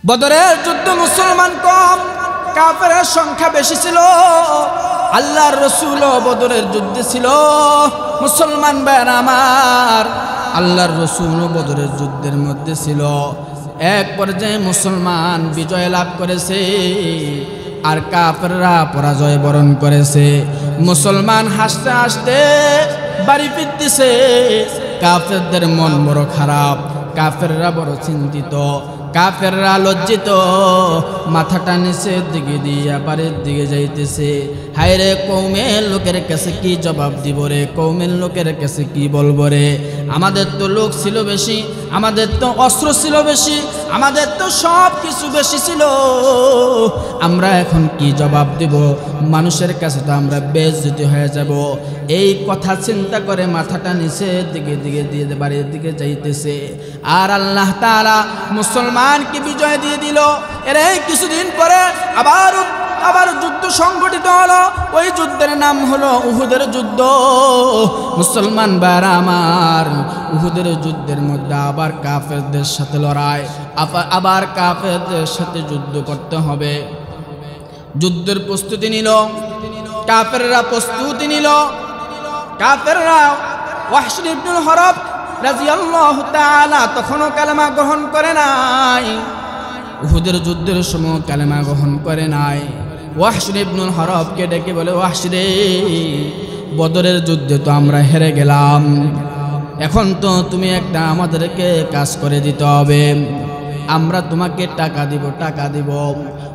বদরের যুদ্ধ মুসলমান কম, কাফেরের সংখ্যা বেশি ছিল। আল্লাহর রাসূলও বদরের যুদ্ধে ছিল। মুসলমান ভাইরা আমার, আল্লাহর রাসূলও বদরের যুদ্ধের মধ্যে ছিল। এক পর্যায়ে মুসলমান বিজয় লাভ করেছে আর কাফেররা পরাজয় বরণ করেছে। মুসলমান হাসতে হাসতে বাড়ি ফিরতেছে। কাফেরদের মন বড় খারাপ, কাফেররা বড় চিন্তিত, কাফেররা লজ্জিত, মাথাটা নিচের দিকে দিয়ে বাড়ির দিকে যাইতেছে। হায় রে, কওমের লোকের কাছে কি জবাব দিব রে, কওমের লোকের কাছে কি বলবো রে? আমাদের তো লোক ছিল বেশি, আমাদের তো অস্ত্র ছিল বেশি, আমাদের তো সব কিছু বেশি ছিল, আমরা এখন কি জবাব দিব? মানুষের কাছে তো আমরা বেইজ্জতি হয়ে যাব। এই কথা চিন্তা করে মাথাটা নিচের দিকে দিয়ে বাড়ির দিকে যাইতেছে। আর আল্লাহ তাআলা মুসলমানকে বিজয় দিয়ে দিল। এর কিছুদিন পরে আবার যুদ্ধ সংগঠিত হলো। ওই যুদ্ধের নাম হলো উহুদের যুদ্ধ। মুসলমান ভাইরা আমার, উহুদের যুদ্ধের মধ্যে আবার কাফেরদের সাথে লড়াই, আবার কাফেরদের সাথে যুদ্ধ করতে হবে। যুদ্ধের প্রস্তুতি নিল, কাফেররা প্রস্তুতি নিল। কাফেররা ওয়াহশী ইবনুল হরব রাদিয়াল্লাহু তাআলা তখনও কালেমা গ্রহণ করে নাই, উহুদের যুদ্ধের সময় কালেমা গ্রহণ করে নাই। ওয়াহশী ইবনুল হরবকে ডেকে বলে, ওয়াহশী রে, বদরের যুদ্ধে তো আমরা হেরে গেলাম, এখন তো তুমি একটা আমাদেরকে কাজ করে দিতে হবে, আমরা তোমাকে টাকা দিব।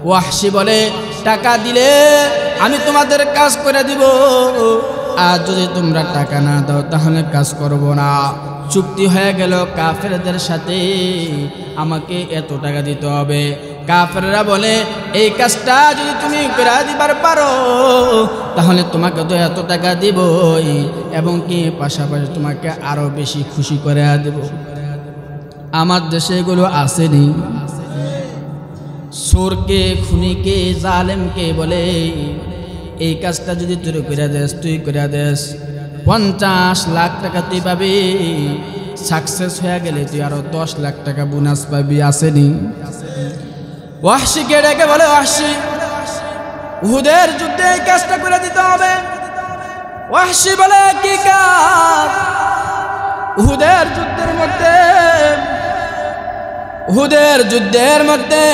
ওয়াহশী বলে, টাকা দিলে আমি তোমাদের কাজ করে দিব, আর যদি তোমরা টাকা না দাও তাহলে কাজ করব না। চুক্তি হয়ে গেল কাফেরদের সাথে, আমাকে এত টাকা দিতে হবে। কাফেররা বলে, এই কাজটা যদি তুমি করে দিবার পারো তাহলে তোমাকে তো এত টাকা দিবই, এবং কি পাশাপাশি তোমাকে আরো বেশি খুশি করে দেব। আমার দেশে এগুলো আসেনি। চোরকে, খুনিকে, জালেমকে বলে, এই কাজটা যদি তুই করে দেস 50 লাখ টাকা তুই পাবি, সাকসেস হয়ে গেলে তুই আরো 10 লাখ টাকা বোনাস পাবি। আসেনি? ওয়াহশীকে ডেকে বলে, ওয়াহশী, উহুদের যুদ্ধে এই কাজটা করে দিতে হবে। ওয়াহশী বলে, কি কাজ? উহুদের যুদ্ধের মধ্যে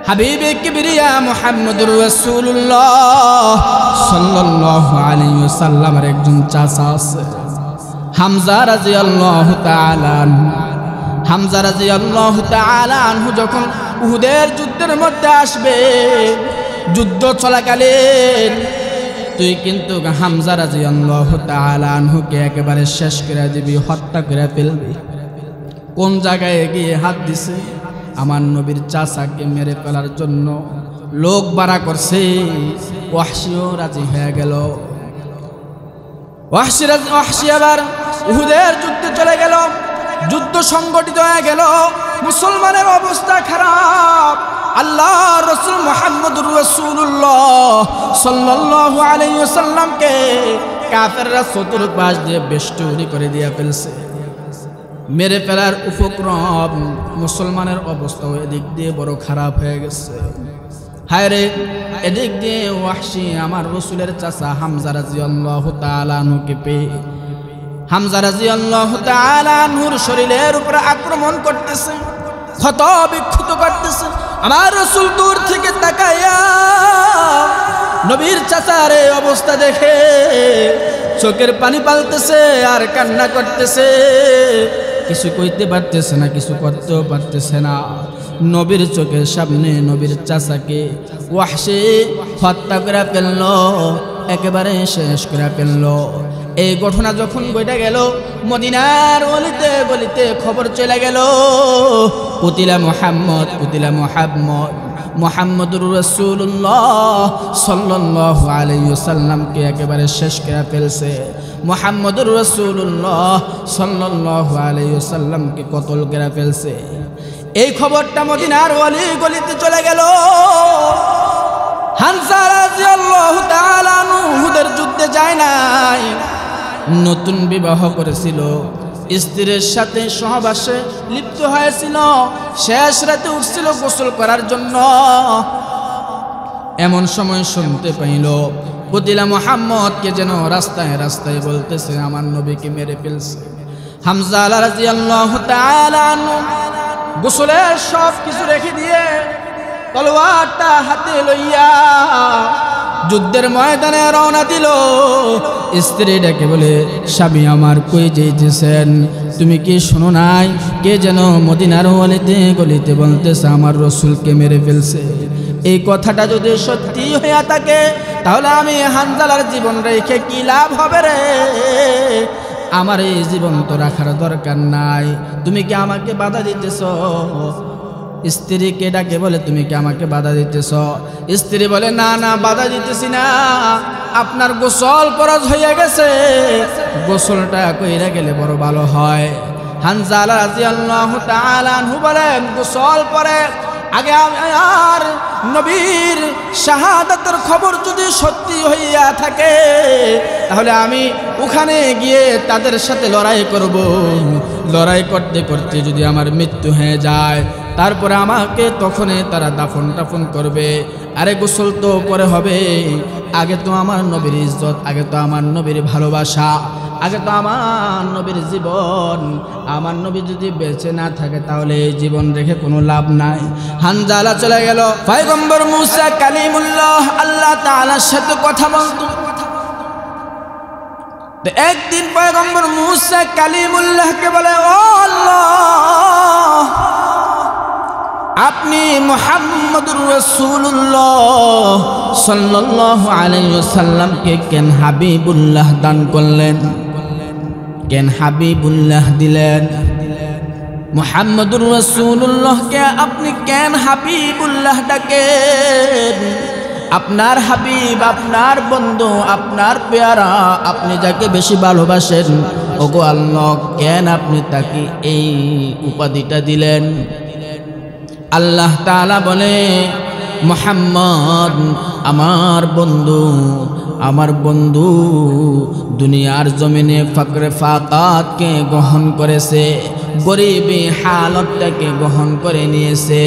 হাবিবে কিবরিয়া মুহাম্মদুর রাসূলুল্লাহ সাল্লাল্লাহু আলাইহি ওয়াসাল্লামের একজন চাচা আছে, হামজা রাদিয়াল্লাহু তাআলা আনহু। হামজা রাদিয়াল্লাহু তাআলা আনহু যখন উহুদের যুদ্ধের মধ্যে আসবে, যুদ্ধ চলাকালীন তুই কিন্তু হামজা রাদিয়াল্লাহু তাআলা আনহুকে একেবারে শেষ করে দিবি, হত্যা করে ফেলবি। কোন জায়গায় গিয়ে হাত দিছে? আমার নবীর চাচাকে মেরে ফেলার জন্য লোক বাড়া করছে। ওয়াহশীও রাজি হয়ে গেল। ওয়াহশী আবার উহুদের যুদ্ধে চলে গেল। যুদ্ধ সংগঠিত হয়ে গেল। মুসলমানের অবস্থা খারাপ। আল্লাহর রাসূল মুহাম্মদুর রাসূলুল্লাহ সাল্লাল্লাহু আলাইহি ওয়াসাল্লামকে কাফেররা চতুর্পাশ দিয়ে বেষ্টনী করে দিয়ে ফেলছে, মেরে ফেলার উপক্রম। মুসলমানের অবস্থা এদিক দিয়ে বড় খারাপ হয়ে গেছে। হায় রে, এদিক দিয়ে ওয়াহশী আমার রাসূলের চাচা হামজা রাদিয়াল্লাহু তাআলা আনহুকে পেয়ে হামজা রাদিয়াল্লাহু তাআলা আনহুর শরীরের উপর আক্রমণ করতেছে, ক্ষত বিক্ষত করতেছে। আমার রাসূল দূর থেকে তাকায়া নবীর চাচার এই অবস্থা দেখে চোখের পানি পালতেছে আর কান্না করতেছে। কিছু কইতে পারতেছে না, কিছু করতেও পারতেছে না। নবীর চোখের সামনে নবীর চাচাকে ওয়াহশী হত্যা করে ফেলল, একেবারে শেষ করে ফেলল। এই ঘটনা যখন ঘটে গেল, মদিনার অলিতে গলিতে খবর চলে গেল, কুতিলা মুহাম্মদুর রাসূলুল্লাহ সাল্লাল্লাহু আলাইহি ওয়াসাল্লামকে একেবারে শেষ করে ফেলছে। মুহাম্মদুর রাসূলুল্লাহ সাল্লাল্লাহু আলাইহি ওয়াসাল্লামকে কতল করে ফেলছে। এই খবরটা মদিনার অলি গলিতে চলে গেল। হামজা রাদিয়াল্লাহু তাআলা উহুদের যুদ্ধে যায় নাই, নতুন বিবাহ করেছিল। স্ত্রীর সাথে সহবাসে লিপ্ত হয়েছিল, শেষ রাতে উঠছিল গোসল করার জন্য। এমন সময় শুনতে পাইল কতিলা মুহাম্মদকে যেন রাস্তায় রাস্তায় বলতেছে আমার নবীকে মেরে ফেলছে। হামজা রাদিয়াল্লাহু তাআলা আনহু গোসলের সব কিছু রেখে দিয়ে তলোয়ারটা হাতে লইয়া যুদ্ধের ময়দানে রওনা দিল। স্ত্রী ডেকে বলে, স্বামী আমার কই যাইতেছেন? তুমি কি শোনো নাই? কে যেন মদিনার অলিতে গলিতে বলতেছে আমার রসুলকে মেরে ফেলছে। এই কথাটা যদি সত্যি হইয়া থাকে তাহলে আমি হানজালার জীবন রেখে কি লাভ হবে রে? আমার এই জীবন তো রাখার দরকার নাই। তুমি কি আমাকে বাধা দিতেছ? স্ত্রীকে ডাকে বলে, তুমি কি আমাকে বাধা দিতেছ? স্ত্রী বলে, না না, বাধা দিতেছি না, আপনার গোসল ফরজ হয়ে গেছে, গোসলটা কইরা গেলে বড় ভালো হয়। হানজালা রাদিয়াল্লাহু তাআলা আনহু বলেন, গোসল করে আগে আর নবীর শাহাদাতের খবর যদি সত্যি হইয়া থাকে তাহলে আমি ওখানে গিয়ে তাদের সাথে লড়াই করব। লড়াই করতে করতে যদি আমার মৃত্যু হয়ে যায় তারপরে আমাকে তখনই তারা দাফন টাফন করবে। আরে গোসল তো পরে হবে, আগে তো আমার নবীর ইজ্জত, আগে তো আমার নবীর ভালোবাসা, আগে তো আমার নবীর জীবন। আমার নবী যদি বেঁচে না থাকে তাহলে এই জীবন রেখে কোনো লাভ নাই। হানজালা চলে গেল। পয়গম্বর মুসা কালিমুল্লাহ আল্লাহ তাআলার সাথে কথা বলতো। একদিন পয়গম্বর মুসা কালিমুল্লাহকে বলে, ও আল্লাহ, আপনি মুহাম্মদুর রাসূলুল্লাহ সাল্লাল্লাহু আলাইহি ওয়াসাল্লামকে কেন হাবিবুল্লাহ দান করলেন? কেন হাবিবুল্লাহ দিলেন? মুহাম্মদুর রাসূলুল্লাহকে আপনি কেন হাবিবুল্লাহ ডাকেন? আপনার হাবিব, আপনার বন্ধু, আপনার পেয়ারা, আপনি যাকে বেশি ভালোবাসেন, ওগো আল্লাহ, কেন আপনি তাকে এই উপাধিটা দিলেন? আল্লাহ তাআলা বলে, মুহাম্মদ আমার বন্ধু, আমার বন্ধু দুনিয়ার জমিনে ফকরে ফাকাতকে গ্রহণ করেছে, গরিবী হালতটাকে গ্রহণ করে নিয়েছে।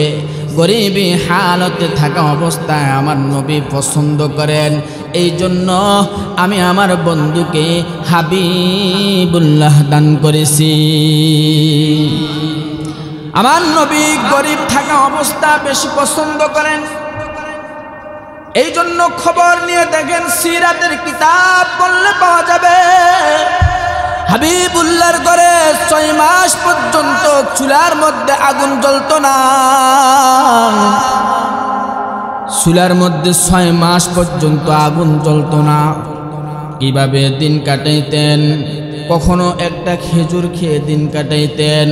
গরিবী হালতে থাকা অবস্থায় আমার নবী পছন্দ করেন, এই জন্য আমি আমার বন্ধুকে হাবিবুল্লাহ দান করেছি। আমার নবী গরিব থাকা অবস্থা বেশি পছন্দ করেন, এই জন্য খবর নিয়ে দেখেন সিরাতের কিতাব পড়লে পাওয়া যাবে হাবিবুল্লাহর ঘরে 6 মাস পর্যন্ত চুলার মধ্যে আগুন জ্বলত না। চুলার মধ্যে 6 মাস পর্যন্ত আগুন জ্বলত না। কিভাবে দিন কাটাইতেন? কখনো একটা খেজুর খেয়ে দিন কাটাইতেন,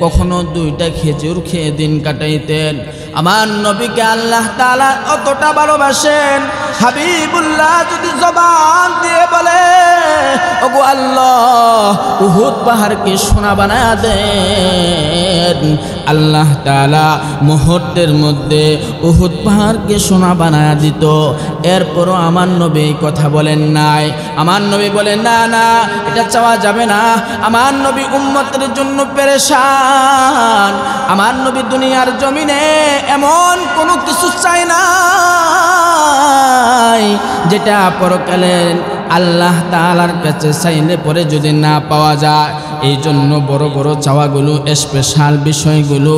কখনো 2টা খেজুর খেয়ে দিন কাটাইতেন। আমার নবীকে আল্লাহ তাআলা অতটা ভালোবাসেন, হাবিবুল্লাহ যদি জবান দিয়ে বলে, ওগো আল্লাহ, উহুদ পাহাড়কে সোনা বানায়া দেন, আল্লাহ তাআলা মুহূর্তের মধ্যে উহুদ পাহাড়কে সোনা বানায়া দিত। এরপরও আমার নবী কথা বলেন নাই। আমার নবী বলেন, না না, এটা চাওয়া যাবে না। আমার নবী উম্মতের জন্য পেরেশান। আমার নবী দুনিয়ার জমিনে এমন কোনো কিছু চায় না যেটা পরকালে আল্লাহ তাআলার কাছে চাইলে পরে যদি না পাওয়া যায়। এই জন্য বড় বড় চাওয়াগুলো, স্পেশাল বিষয়গুলো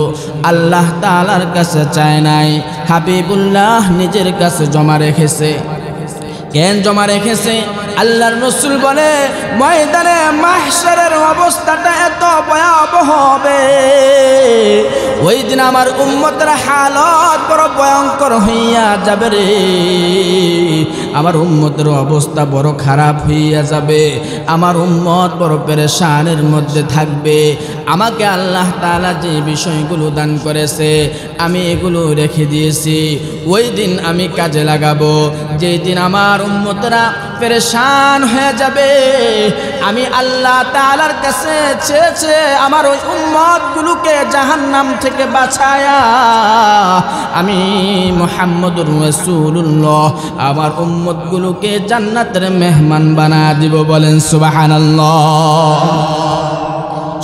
আল্লাহ তাআলার কাছে চায় নাই, হাবিবুল্লাহ নিজের কাছে জমা রেখেছে। কেন জমা রেখেছে? আল্লাহর রাসূল বলে, ময়দানে মাহশারের অবস্থাটা এত ভয়াবহ হবে, ওই দিন আমার উম্মতের হালত বড় ভয়ঙ্কর হইয়া যাবে রে। আমার উম্মতের অবস্থা বড় খারাপ হইয়া যাবে, আমার উম্মত বড় পেরেশানের মধ্যে থাকবে। আমাকে আল্লাহ তাআলা যে বিষয়গুলো দান করেছে আমি এগুলো রেখে দিয়েছি, ওই দিন আমি কাজে লাগাবো। যেই দিন আমার উম্মতরা পেরেশান হয়ে যাবে, আমি আল্লাহ তাআলার কাছে চেয়েছে আমার ওই উম্মতগুলোকে জাহান্নাম থেকে বাঁচায়া আমি মুহাম্মদুর রাসূলুল্লাহ আমার উম্মতগুলোকে জান্নাতের মেহমান বানা দিব। বলেন সুবহানাল্লাহ।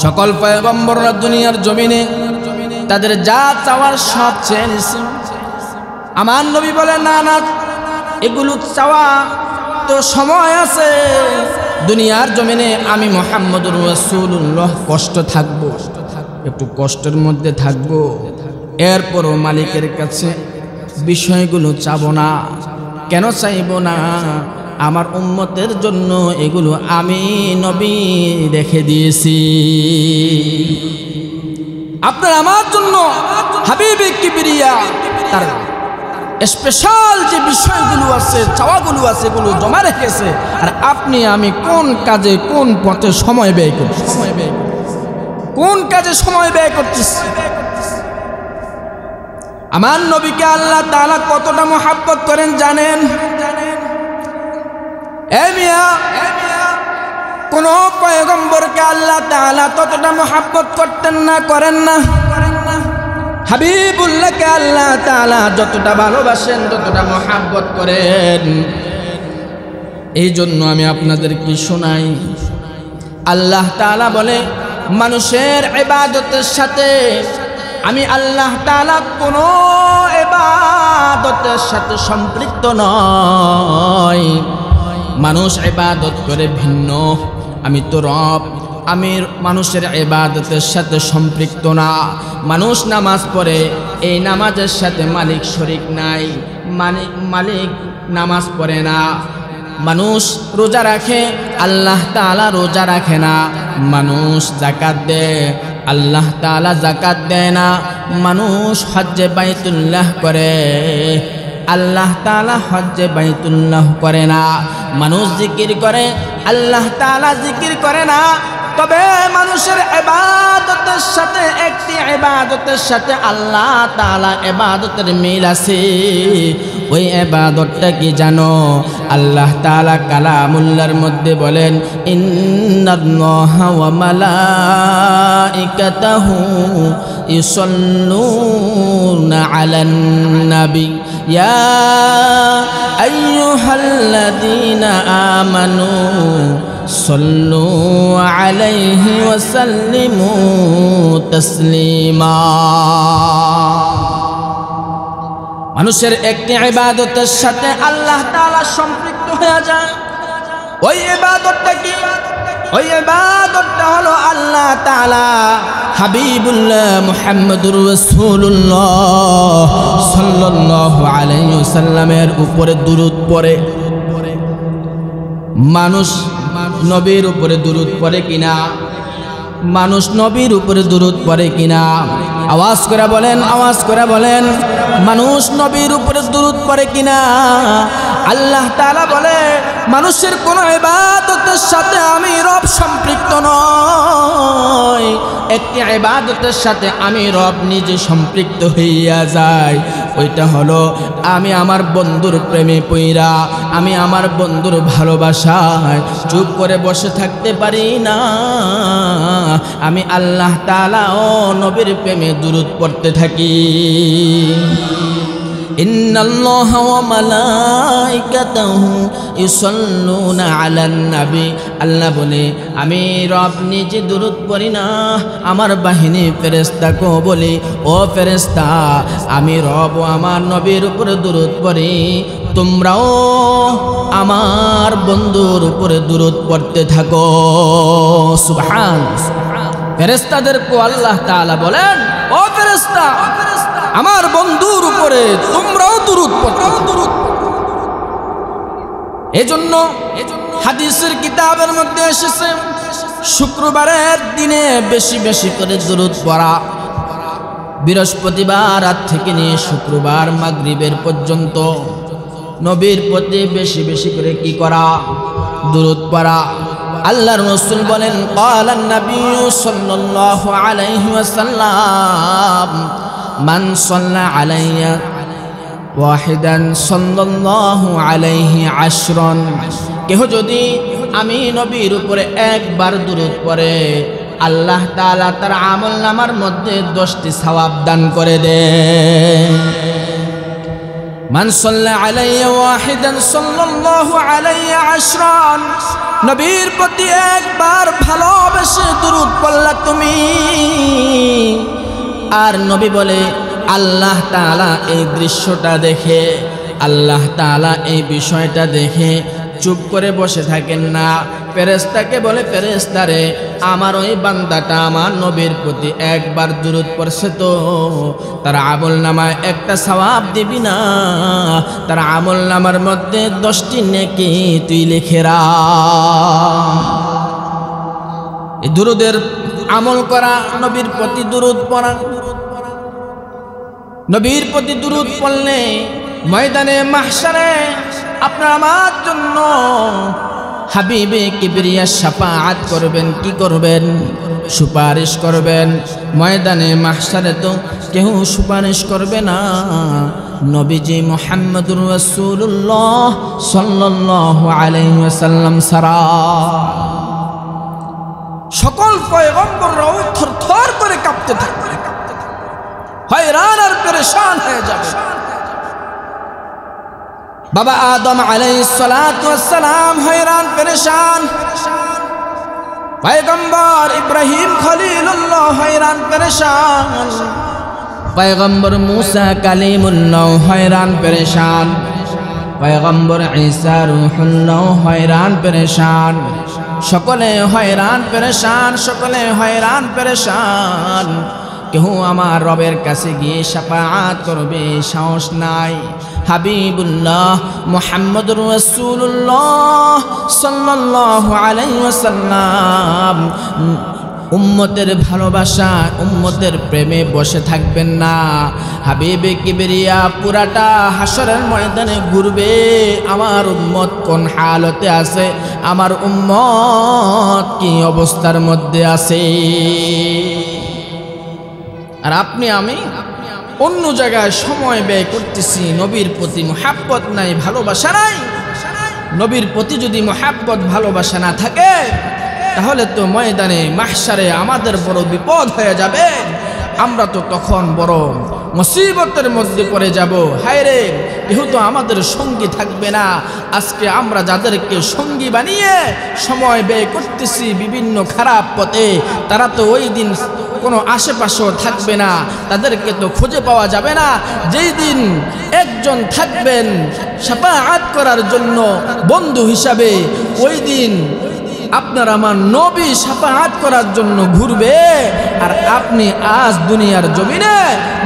সকল পয়গম্বররা দুনিয়ার জমিনে তাদের যা চাওয়ার সব চেয়ে নিছে। আমার নবী বলে না না, এগুলো চাওয়া তো সময় আছে, দুনিয়ার জমিনে আমি মুহাম্মদুর রাসূলুল্লাহ কষ্ট থাকবো, একটু কষ্টের মধ্যে থাকবো, এরপরও মালিকের কাছে বিষয়গুলো চাবো না। কেন চাইব না? আমার উম্মতের জন্য এগুলো আমি নবী রেখে দিয়েছি। আপনার আমার জন্য হাবিবে কিবরিয়া তার স্পেশাল যে বিষয়গুলো আছে, চাওয়াগুলো আছে, এগুলো জমা রেখেছে। আর আপনি আমি কোন কাজে কোন পথে সময় ব্যয় করছি, কোন কাজে সময় ব্যয় করতেছি? আমার নবীকে আল্লাহ তাআলা কতটা মহব্বত করেন জানেন? এ মিয়া, কোন পয়গম্বরকে আল্লাহ তাআলা ততটা মহব্বত করতেন না, করেন না? হাবিবুল্লাহকে আল্লাহ তাআলা যতটা ভালোবাসেন, যতটা মহব্বত করেন। এই জন্য আমি আপনাদেরকে শোনাই, আল্লাহ তাআলা বলে মানুষের ইবাদতের সাথে আমি আল্লাহ তাআলা কোনো ইবাদতের সাথে সম্পৃক্ত নয়। মানুষ ইবাদত করে ভিন্ন, আমি তো রব, আমি মানুষের ইবাদতের সাথে সম্পৃক্ত না। মানুষ নামাজ পড়ে, এই নামাজের সাথে মালিক শরীক নাই, মালিক নামাজ পড়ে না। মানুষ রোজা রাখে, আল্লাহ তাআলা রোজা রাখে না। মানুষ যাকাত দেয়, আল্লাহ তাআলা যাকাত দেয় না। মানুষ হজ্জে বাইতুল্লাহ করে, আল্লাহ তাআলা হজ্জে বাইতুল্লাহ করে না। মানুষ জিকির করে, আল্লাহ তাআলা জিকির করে না। তবে মানুষের ইবাদতের সাথে একটি ইবাদতের সাথে আল্লাহ তাআলা ইবাদতের মিল আছে। ওই ইবাদতটা কি জানো? আল্লাহ তাআলা কালামুল্লাহর মধ্যে বলেন, ইন্নাল্লাহা ওয়া মালাইকাতাহু ইউসাল্লুনা আলান নবী ইয়া আইয়ুহাল্লাযীনা আমানু সাল্লু আলাইহি ওয়া সাল্লিমু তাসলিমা। মানুষের একটি ইবাদতের সাথে আল্লাহ তাআলা সম্পৃক্ত হয়ে যায়। ওই ইবাদতটা কি? ওই ইবাদতটা হলো আল্লাহ তাআলা হাবিবুল্লাহ মুহাম্মদুর রাসূলুল্লাহ সাল্লাল্লাহু আলাইহি ওয়াসাল্লামের উপরে দুরূদ পড়ে। মানুষ নবীর উপরে দুরূদ পড়ে কিনা? মানুষ নবীর উপরে দুরূদ পড়ে কিনা? আওয়াজ করে বলেন, আওয়াজ করে বলেন, মানুষ নবীর উপরে দুরূদ পড়ে কিনা? আল্লাহ তাআলা বলে মানুষের কোন ইবাদতের সাথে আমি রব সম্পৃক্ত নয়। একটি ইবাদতের সাথে আমি রব নিজে সম্পৃক্ত হইয়া যাই। ওইটা হলো আমি আমার বন্ধুর প্রেমে পইরা, আমি আমার বন্ধুর ভালোবাসায় চুপ করে বসে থাকতে পারি না। আমি আল্লাহ তাআলা ও নবীর প্রেমে দুরূদ পড়তে থাকি। ইন্নাল্লাহা ওয়া মালাইকাতাহু ইউসাল্লুনা আলান নবী। আল্লাহ বলে আমি রব নিজে দুরূদ পড়ি না, আমার বাহিনী ফেরেশতাকে বলি, ও ফেরেশতা আমি রব আমার নবীর উপরে দুরূদ পড়ি, তোমরাও আমার বন্ধুর উপরে দুরূদ পড়তে থাকো। সুবহানাল্লাহ। ফেরেশতাদেরকে আল্লাহ তাআলা বলেন, ও ফেরেশতা আমার বন্ধুর উপরে তোমরাও দুরূদ পড়ো। এজন্য হাদিসের কিতাবের মধ্যে এসেছে শুক্রবারের দিনে বেশি বেশি করে দুরূদ পড়া। বৃহস্পতিবার রাত থেকে নিয়ে শুক্রবার মাগরিবের পর্যন্ত নবীর প্রতি বেশি বেশি করে কি করা? দুরূদ পড়া। আল্লাহর রাসূল বলেন, ক্বালান নবী সাল্লাল্লাহু আলাইহি ওয়াসাল্লাম মান সাল্লা আলাইয়া ওয়াহিদান সাল্লাল্লাহু আলাইহি আশরান। কেহ যদি আমি নবীর উপরে একবার দুরূদ পড়ে, আল্লাহ তাআলা তার আমলনামার মধ্যে 10টি সওয়াব দান করে দেন। মান সাল্লা আলাইয়া ওয়াহিদান সাল্লাল্লাহু আলাইহি আশরান। নবীর প্রতি একবার ভালোবেসে দুরূদ পড়লা তুমি। আর নবী বলে আল্লাহ তাআলা এই দৃশ্যটা দেখে, আল্লাহ তাআলা এই বিষয়টা দেখে চুপ করে বসে থাকেন না। ফেরেশতাকে বলে, ফেরেশতারে আমার ওই বান্দাটা আমার নবীর প্রতি একবার দুরূদ পড়ছে তো তার আমলনামায় একটা সওয়াব দিবি না? তার আমলনামার মধ্যে 10টি নেকি তুই লিখে রাখ। এই দুরূদের আমল করা, নবীর প্রতি দুরূদ পড়া। নবীর প্রতি দুরূদ পড়লে ময়দানে মাহশারে আপনার আমার জন্য হাবিবে কিবরিয়া শাফাআত করবেন। কি করবেন? সুপারিশ করবেন। ময়দানে মাহশারে তো কেউ সুপারিশ করবে না, নবীজি মুহাম্মদুর রাসূলুল্লাহ সাল্লাল্লাহু আলাইহি ওয়াসাল্লাম ছাড়া। সকল পয়গম্বররাও থরথর করে কাঁপতে থাকবে, হয়রান আর পেরেশান হয়ে যাবে। বাবা আদম আলাইহিস সালাতু ওয়াস সালাম হয়রান পেরেশান, পয়গম্বর ইব্রাহিম খলিলুল্লাহ হয়রান পেরেশান, পয়গম্বর মুসা কালিমুল্লাহ হয়রান পেরেশান, পয়গম্বর ঈসা রূহুল্লাহ হয়রান পেরেশান। সকলে হয়রান পেরেশান, সকলে হয়রান পেরেশান। কেউ আমার রবের কাছে গিয়ে শাফাআত করবে সাহস নাই। হাবিবুল্লাহ মুহাম্মদুর রাসূলুল্লাহ সাল্লাল্লাহু আলাইহি ওয়াসাল্লাম উম্মতের ভালোবাসা, উম্মতের প্রেমে বসে থাকবেন না। হাবিবে কিবরিয়া পুরাটা হাসরের ময়দানে ঘুরবে, আমার উম্মত কোন হালতে আছে, আমার উম্মত কি অবস্থার মধ্যে আছে। আর আপনি আমি অন্য জায়গায় সময় ব্যয় করতেছি, নবীর প্রতি মুহাব্বত নাই, ভালোবাসা নাই। নবীর প্রতি যদি মুহাব্বত ভালোবাসা না থাকে তাহলে তো ময়দানে মাহশারে আমাদের বড় বিপদ হয়ে যাবে। আমরা তো তখন বড় মুসিবতের মধ্যে পড়ে যাব। হায় রে, যেহেতু আমাদের সঙ্গী থাকবে না। আজকে আমরা যাদেরকে সঙ্গী বানিয়ে সময় ব্যয় করতেছি বিভিন্ন খারাপ পথে, তারা তো ওই দিন কোনো আশেপাশেও থাকবে না, তাদেরকে তো খুঁজে পাওয়া যাবে না। যেই দিন একজন থাকবেন শাফাআত করার জন্য বন্ধু হিসাবে, ওই দিন আপনার আমার নবী শাফাআত করার জন্য ঘুরবে। আর আপনি আজ দুনিয়ার জমিনে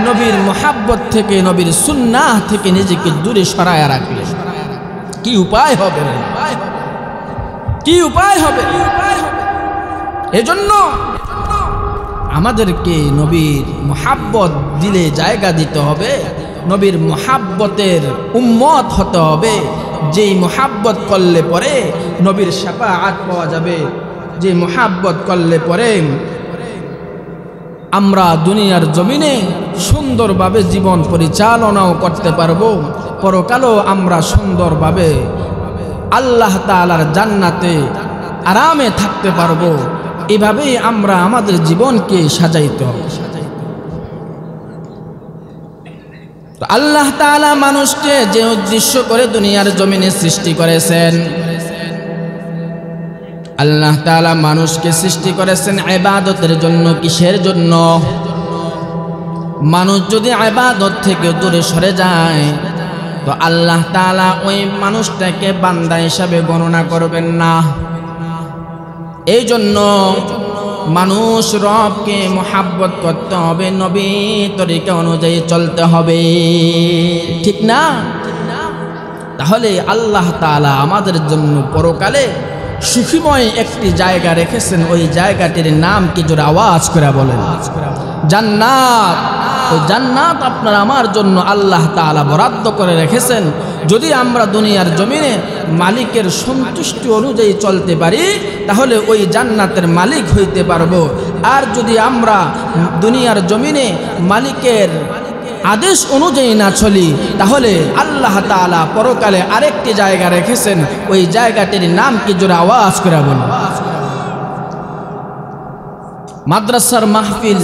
নবীর মুহাব্বত থেকে, নবীর সুন্নাহ থেকে নিজেকে দূরে সরায় রাখলেন। কি উপায় হবে? কি উপায় হবে? এজন্য আমাদেরকে নবীর মুহাব্বত দিলে জায়গা দিতে হবে, নবীর মুহাব্বতের উম্মত হতে হবে। যেই মুহাব্বত করলে পরে নবীর শাফাআত পাওয়া যাবে, যে মুহাব্বত করলে পরে আমরা দুনিয়ার জমিনে সুন্দরভাবে জীবন পরিচালনাও করতে পারবো, পরকালও আমরা সুন্দরভাবে আল্লাহ তাআলার জান্নাতে আরামে থাকতে পারবো। এভাবেই আমরা আমাদের জীবনকে সাজাইতে হবে। তো আল্লাহ তাআলা মানুষকে যে উদ্দেশ্য করে দুনিয়ার জমিনে সৃষ্টি করেছেন, আল্লাহ তাআলা মানুষকে সৃষ্টি করেছেন ইবাদতের জন্য। কিসের জন্য? মানুষ যদি ইবাদত থেকে দূরে সরে যায় তো আল্লাহ তাআলা ওই মানুষটাকে বান্দা হিসাবে গণনা করবেন না। এই জন্য মানুষ রবকে মুহাব্বত করতে হবে, নবী তরিকা অনুযায়ী চলতে হবে, ঠিক না? তাহলে আল্লাহ তাআলা আমাদের জন্য পরকালে সুখীময় একটি জায়গা রেখেছেন। ওই জায়গাটির নাম কি? জোরে আওয়াজ করে বলেন। জান্নাত। ওই জান্নাত আপনার আমার জন্য আল্লাহ তাআলা বরাদ্দ করে রেখেছেন। যদি আমরা দুনিয়ার জমিনে মালিকের সন্তুষ্টি অনুযায়ী চলতে পারি তাহলে ওই জান্নাতের মালিক হইতে পারবো। আর যদি আমরা দুনিয়ার জমিনে মালিকের আদেশ অনুযায়ী না চলি তাহলে আল্লাহ তাআলা পরকালে আরেকটি জায়গা রেখেছেন। ওই জায়গাটির নাম কি? জোরে আওয়াজ করে বলুন। মাদ্রাসার মাহফিল,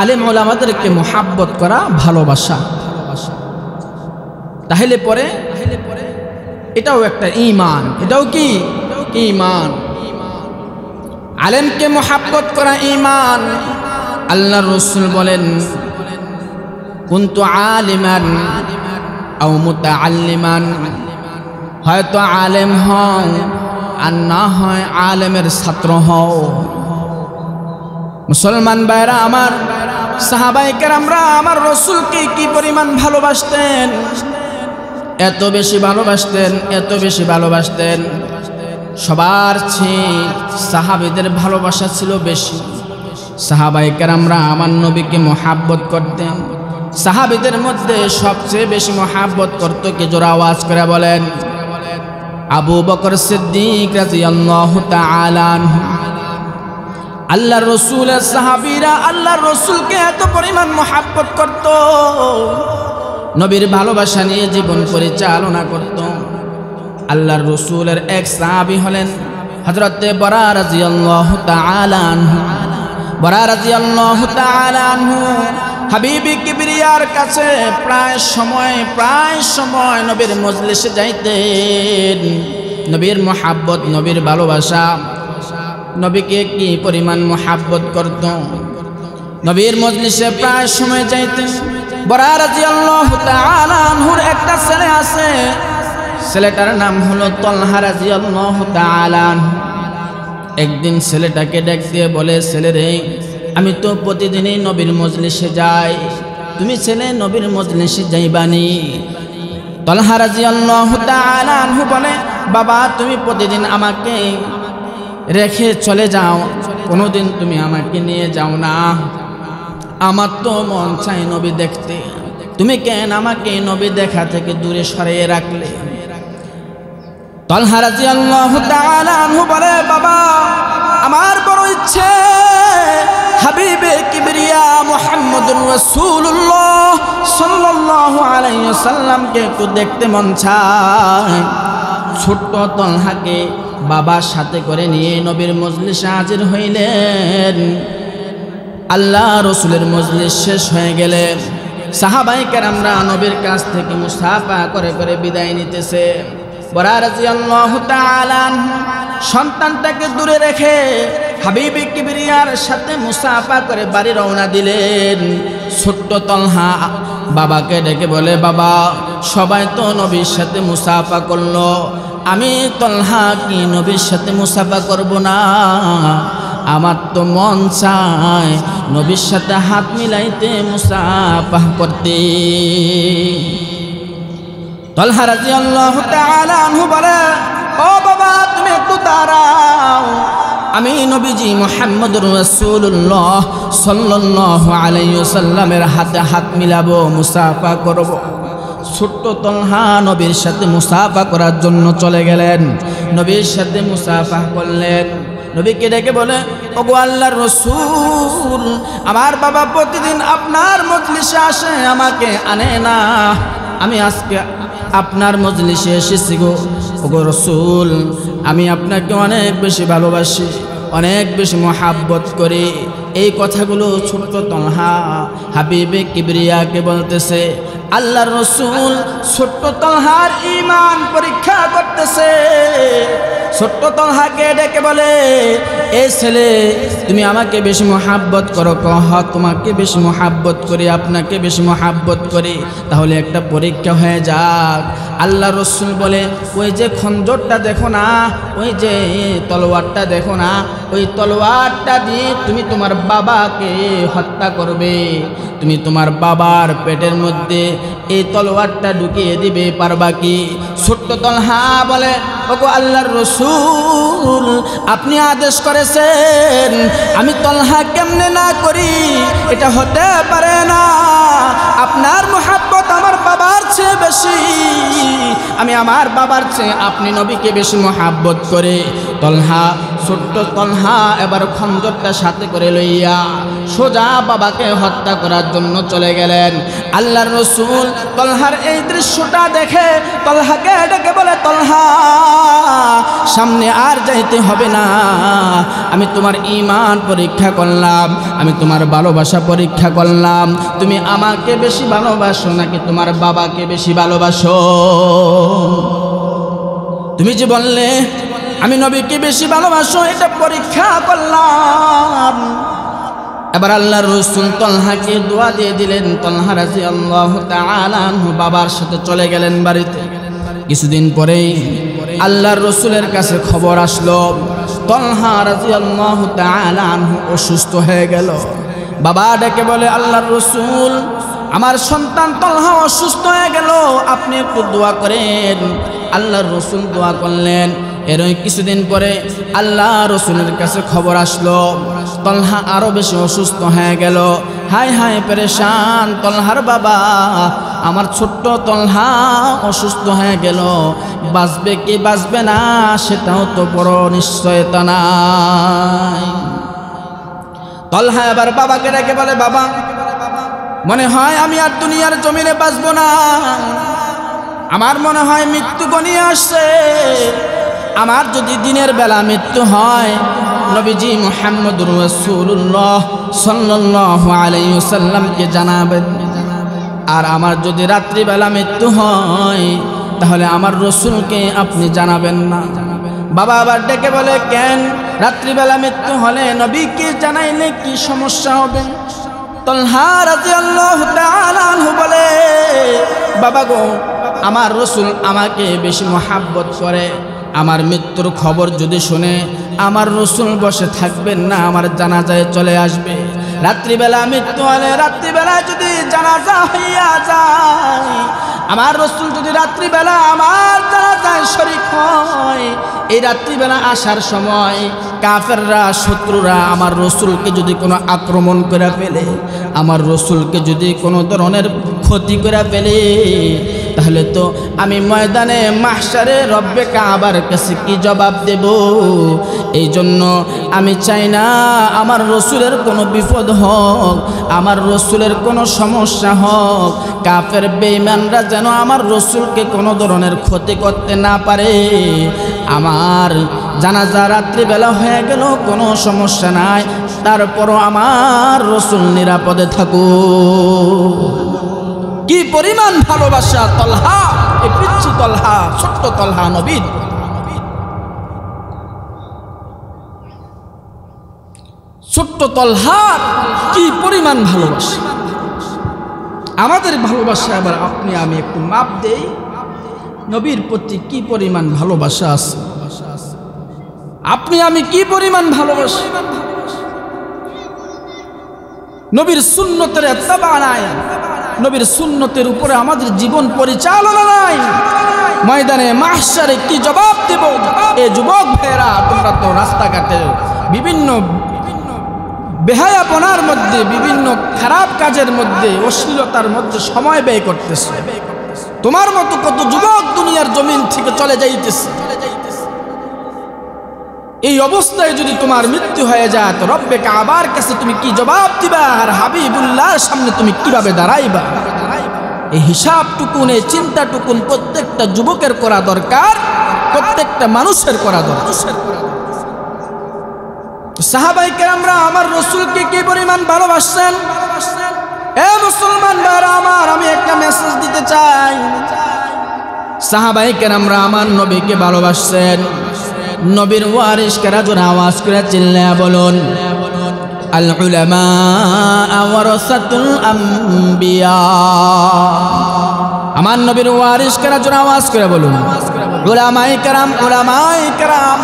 আলেম ওলামাদেরকে মুহাব্বত করা, ভালোবাসা। তাহলে পরে এটাও একটা ঈমান। এটাও কি? ঈমান। আলেমকে মুহাব্বত করা ঈমান। আল্লাহর রাসূল বলেন, কুনতু আলিমান আও মুতাআল্লিমান, হয়তো আলেম হও আর না হয় আলেমের ছাত্র হও। মুসলমান ভাইরা আমার, সাহাবায়ে কেরামরা আমার রাসূলকে কি পরিমাণ ভালোবাসতেন, এত বেশি ভালোবাসতেন, এত বেশি ভালোবাসতেন। সবার চেয়ে সাহাবীদের ভালোবাসা ছিল বেশি। সাহাবায়ে কেরামরা আমার নবীকে মুহাব্বত করতেন। সাহাবীদের মধ্যে সবচেয়ে বেশি মুহাব্বত করত কে? জোরে আওয়াজ করে বলেন। আবু বকর সিদ্দিক রাদিয়াল্লাহু তাআলা আনহু। আল্লাহর রাসূলের সাহাবীরা আল্লাহর রাসূলকে এত পরিমাণ মুহাব্বত করত, নবীর ভালোবাসা নিয়ে জীবন পরিচালনা করত। আল্লাহর রাসূলের এক সাহাবী হলেন হযরত বরা রাদিয়াল্লাহু তাআলা আনহু। বরা রাদিয়াল্লাহু তাআলা আনহু হাবিবে কিবরিয়ার কাছে প্রায় সময় নবীর মজলিসে যাইতেন। নবীর মুহাব্বত, নবীর ভালোবাসা, নবীকে কি পরিমাণ মুহাব্বত করত। নবীর মজলিসে প্রায় সময় যাইতেন। বরা রাদিয়াল্লাহু তাআলা আনহুর একটা ছেলে আছে, ছেলেটার নাম হলো তলহা রাদিয়াল্লাহু তাআলা আনহু। একদিন ছেলেটাকে ডাক দিয়ে বলে, ছেলে রে, আমি তো প্রতিদিনই নবীর মজলিসে যাই, তুমি ছেলে নবীর মজলিসে যাইবানি? তলহা রাদিয়াল্লাহু তাআলা আনহু বলে, বাবা তুমি প্রতিদিন আমাকে রেখে চলে যাও, কোনোদিন তুমি আমাকে নিয়ে যাও না। আমার তো মন চাই নবী দেখতে, তুমি কেন আমাকে নবী দেখা থেকে দূরে সরিয়ে রাখলে? তলহা রাদিয়াল্লাহু তাআলা আনহু বলে, বাবা আমার বড় ইচ্ছে হাবিবে কিবরিয়া মুহাম্মদুর রাসূলুল্লাহ সাল্লাল্লাহু আলাইহি ওয়াসাল্লামকে একটু দেখতে মন চায়। ছোট্ট তলহাকে বাবার সাথে করে নিয়ে নবীর মজলিসে হাজির হইলেন। আল্লাহ রাসূলের মজলিস শেষ হয়ে গেলে সাহাবায়ে কেরামরা নবীর কাছ থেকে মুসাফা করে করে বিদায় নিতেছে। বরা রাদিয়াল্লাহু তাআলা আনহু সন্তানটাকে দূরে রেখে হাবিবে কিবরিয়ার সাথে মুসাফা করে বাড়ি রওনা দিলেন। ছোট্ট তলহা বাবাকে ডেকে বলে, বাবা সবাই তো নবীর সাথে মুসাফা করলো, আমি তলহা কি নবীর সাথে মুসাফা করব না? আমার তো মন চায় নবীর সাথে হাত মিলাইতে, মুসাফা করতে। তলহা রাদিয়াল্লাহু তাআলা আনহু বলে, ও বাবা তুমি একটু দাঁড়াও, আমি নবীজি মুহাম্মদুর রাসূলুল্লাহ সাল্লাল্লাহু আলাইহি ওয়াসাল্লামের হাতে হাত মিলাবো, মুসাফা করব। ছোট্ট তলহা নবীর সাথে মুসাফা করার জন্য চলে গেলেন। নবীর সাথে মুসাফা করলেন। নবীকে ডেকে বলে, ওগো আল্লাহর রাসূল, আমার বাবা প্রতিদিন আপনার মজলিসে আসে, আমাকে আনে না, আমি আজকে আপনার মজলিসে এসেছি গো। ওগো রাসূল, আমি আপনাকে অনেক বেশি ভালোবাসি, অনেক বেশি মুহাব্বত করি। এই কথাগুলো ছোট্ট তলহা হাবিবে কিবরিয়াকে বলতেছে। আল্লাহর রাসূল ছোট্ট তলহার ঈমান পরীক্ষা করতেছে। ছোট্ট তলহাকে ডেকে বলে, এই ছেলে তুমি আমাকে বেশি মুহাব্বত করো? কহ তোমাকে বেশি মুহাব্বত করি, আপনাকে বেশি মুহাব্বত করি, তাহলে একটা পরীক্ষা হয়ে যাক। আল্লাহর রাসূল বলে, ওই যে খঞ্জরটা দেখো না, ওই যে তলোয়ারটা দেখো না, ওই তলোয়ারটা দিয়ে তুমি তোমার বাবাকে হত্যা করবে। তুমি তোমার বাবার পেটের মধ্যে এই তলোয়ারটা ঢুকিয়ে দিবে, পারবা কি? ছোট্ট তলহা বলে, ওগো আল্লাহর রাসূল, আপনি আদেশ করেছেন, আমি তলহা কেমনে না করি? এটা হতে পারে না। আপনার মুহাব্বত আমার বাবার চেয়ে বেশি, আমি আমার বাবার চেয়ে আপনি নবীকে বেশি মুহাব্বত করে। তলহা, ছোট্ট তলহা এবার খঞ্জরটা সাথে করে লইয়া সোজা বাবাকে হত্যা করার জন্য চলে গেলেন। আল্লাহর রাসূল তলহার এই দৃশ্যটা দেখে তলহাকে ডেকে বলে, তলহা সামনে আর যাইতে হবে না, আমি তোমার ঈমান পরীক্ষা করলাম, আমি তোমার ভালোবাসা পরীক্ষা করলাম। তুমি আমাকে বেশি ভালোবাসো নাকি তোমার বাবাকে বেশি ভালোবাসো? তুমি যে বললে আমি নবীকে বেশি ভালোবাসো এটা পরীক্ষা করলাম। এবার আল্লাহর রাসূল তলহাকে দোয়া দিয়ে দিলেন। তলহা রাদিয়াল্লাহু তাআলা আনহু বাবার সাথে চলে গেলেন বাড়িতে। কিছুদিন পরেই আল্লাহর রাসূলের কাছে খবর আসলো তলহা রাদিয়াল্লাহু তাআলা আনহু অসুস্থ হয়ে গেল। বাবা ডেকে বলে, আল্লাহর রাসূল, আমার সন্তান তলহা অসুস্থ হয়ে গেল, আপনি একটু দোয়া করেন। আল্লাহর রাসূল দোয়া করলেন। এর কিছুদিন পরে আল্লাহ রাসূলের কাছে খবর আসলো তলহা আরো বেশি অসুস্থ হয়ে গেল। হায় হায় পেরেশান তলহার বাবা, আমার ছোট্ট তলহা অসুস্থ হয়ে গেল, বাঁচবে কি বাঁচবে না সেটাও তো বড় নিশ্চয়তা নাই। তলহা এবার বাবাকে ডেকে বলে, বাবা মনে হয় আমি আর দুনিয়ার জমিনে বাঁচবো না, আমার মনে হয় মৃত্যু ঘনিয়ে আসছে। আমার যদি দিনের বেলা মৃত্যু হয় নবীজি মুহাম্মদুর রাসূলুল্লাহ সাল্লাল্লাহু আলাইহি ওয়াসাল্লামকে জানাবেন, আর আমার যদি রাত্রিবেলা মৃত্যু হয় তাহলে আমার রাসূলকে আপনি জানাবেন না। বাবা আবার ডেকে বলে, কেন? রাত্রিবেলা মৃত্যু হলে নবীকে জানাইলে কি সমস্যা হবে? তলহা রাদিয়াল্লাহু তাআলা আনহু বলে, বাবা গো, আমার রাসূল আমাকে বেশি মহব্বত করে, আমার মৃত্যুর খবর যদি শুনে আমার রাসূল বসে থাকবেন না, আমার জানাজায় চলে আসবে। রাত্রিবেলা মৃত্যু হলে রাত্রিবেলা যদি জানাজা হইয়া যায়, আমার রাসূল যদি রাত্রিবেলা আমার জানাজায় শরীক হয়, এই রাত্রিবেলা আসার সময় কাফেররা শত্রুরা আমার রাসূলকে যদি কোনো আক্রমণ করে ফেলে, আমার রাসূলকে যদি কোনো ধরনের ক্ষতি করে ফেলে, তাহলে তো আমি ময়দানে মাহশারে রব্বে কাবার কাছে কি জবাব দেব? এই জন্য আমি চাই না আমার রাসূলের কোনো বিপদ হোক, আমার রাসূলের কোনো সমস্যা হোক, কাফের বেঈমানরা যেন আমার রাসূলকে কোনো ধরনের ক্ষতি করতে না পারে। আমার জানাজা রাত্রিবেলা হয়ে গেল কোনো সমস্যা নাই, তারপরও আমার রাসূল নিরাপদে থাকুক। কি পরিমাণ ভালোবাসা তলহা, এই পিচ্ছি তলহা, ছোট্ট তলহা নবীর। ছোট্ট তলহা কি পরিমাণ ভালোবাসা। আমাদের ভালোবাসা এবার আপনি আমি একটু মাপ দেই, নবীর প্রতি কি পরিমাণ ভালোবাসা আছে, আপনি আমি কি পরিমাণ ভালোবাসি। নবীর সুন্নতের ইত্তেবা নাই, নবীর সুন্নতের উপরে আমাদের জীবন পরিচালনা নাই, ময়দানে মাহশারে কি জবাব দেব? এ যুবক ভাইরা, তোমরা তো রাস্তাঘাটে বিভিন্ন বেহায়াপনার মধ্যে, বিভিন্ন খারাপ কাজের মধ্যে, অশ্লীলতার মধ্যে সময় ব্যয় করতেছে। তোমার মতো কত যুবক দুনিয়ার জমিন থেকে চলে যাইতেছে। এই অবস্থায় যদি তোমার মৃত্যু হয়ে যায় তো রব্বে কাবার কাছে তুমি কি জবাব দিবা? আর হাবিবুল্লাহর সামনে তুমি কিভাবে দাঁড়াইবা? এই হিসাবটুকুন, এই চিন্তাটুকুন প্রত্যেকটা যুবকের করা দরকার, প্রত্যেকটা মানুষের করা দরকার। সাহাবায়ে কেরামরা আমার রাসূলকে কি পরিমাণ ভালোবাসেন। এ মুসলমান ভাইরা আমার, আমি একটা মেসেজ দিতে চাই। সাহাবায়ে কেরামরা আমার নবীকে ভালোবাসেন। নবীর ওয়ারিস কারা জোরে আওয়াজ করে চিল্লায়া বলুন, আল উলামা ওয়ারাসাতুল আম্বিয়া। আমার নবীর ওয়ারিস কারা জোরে আওয়াজ করে বলুন, উলামায়ে কেরাম, উলামায়ে কেরাম।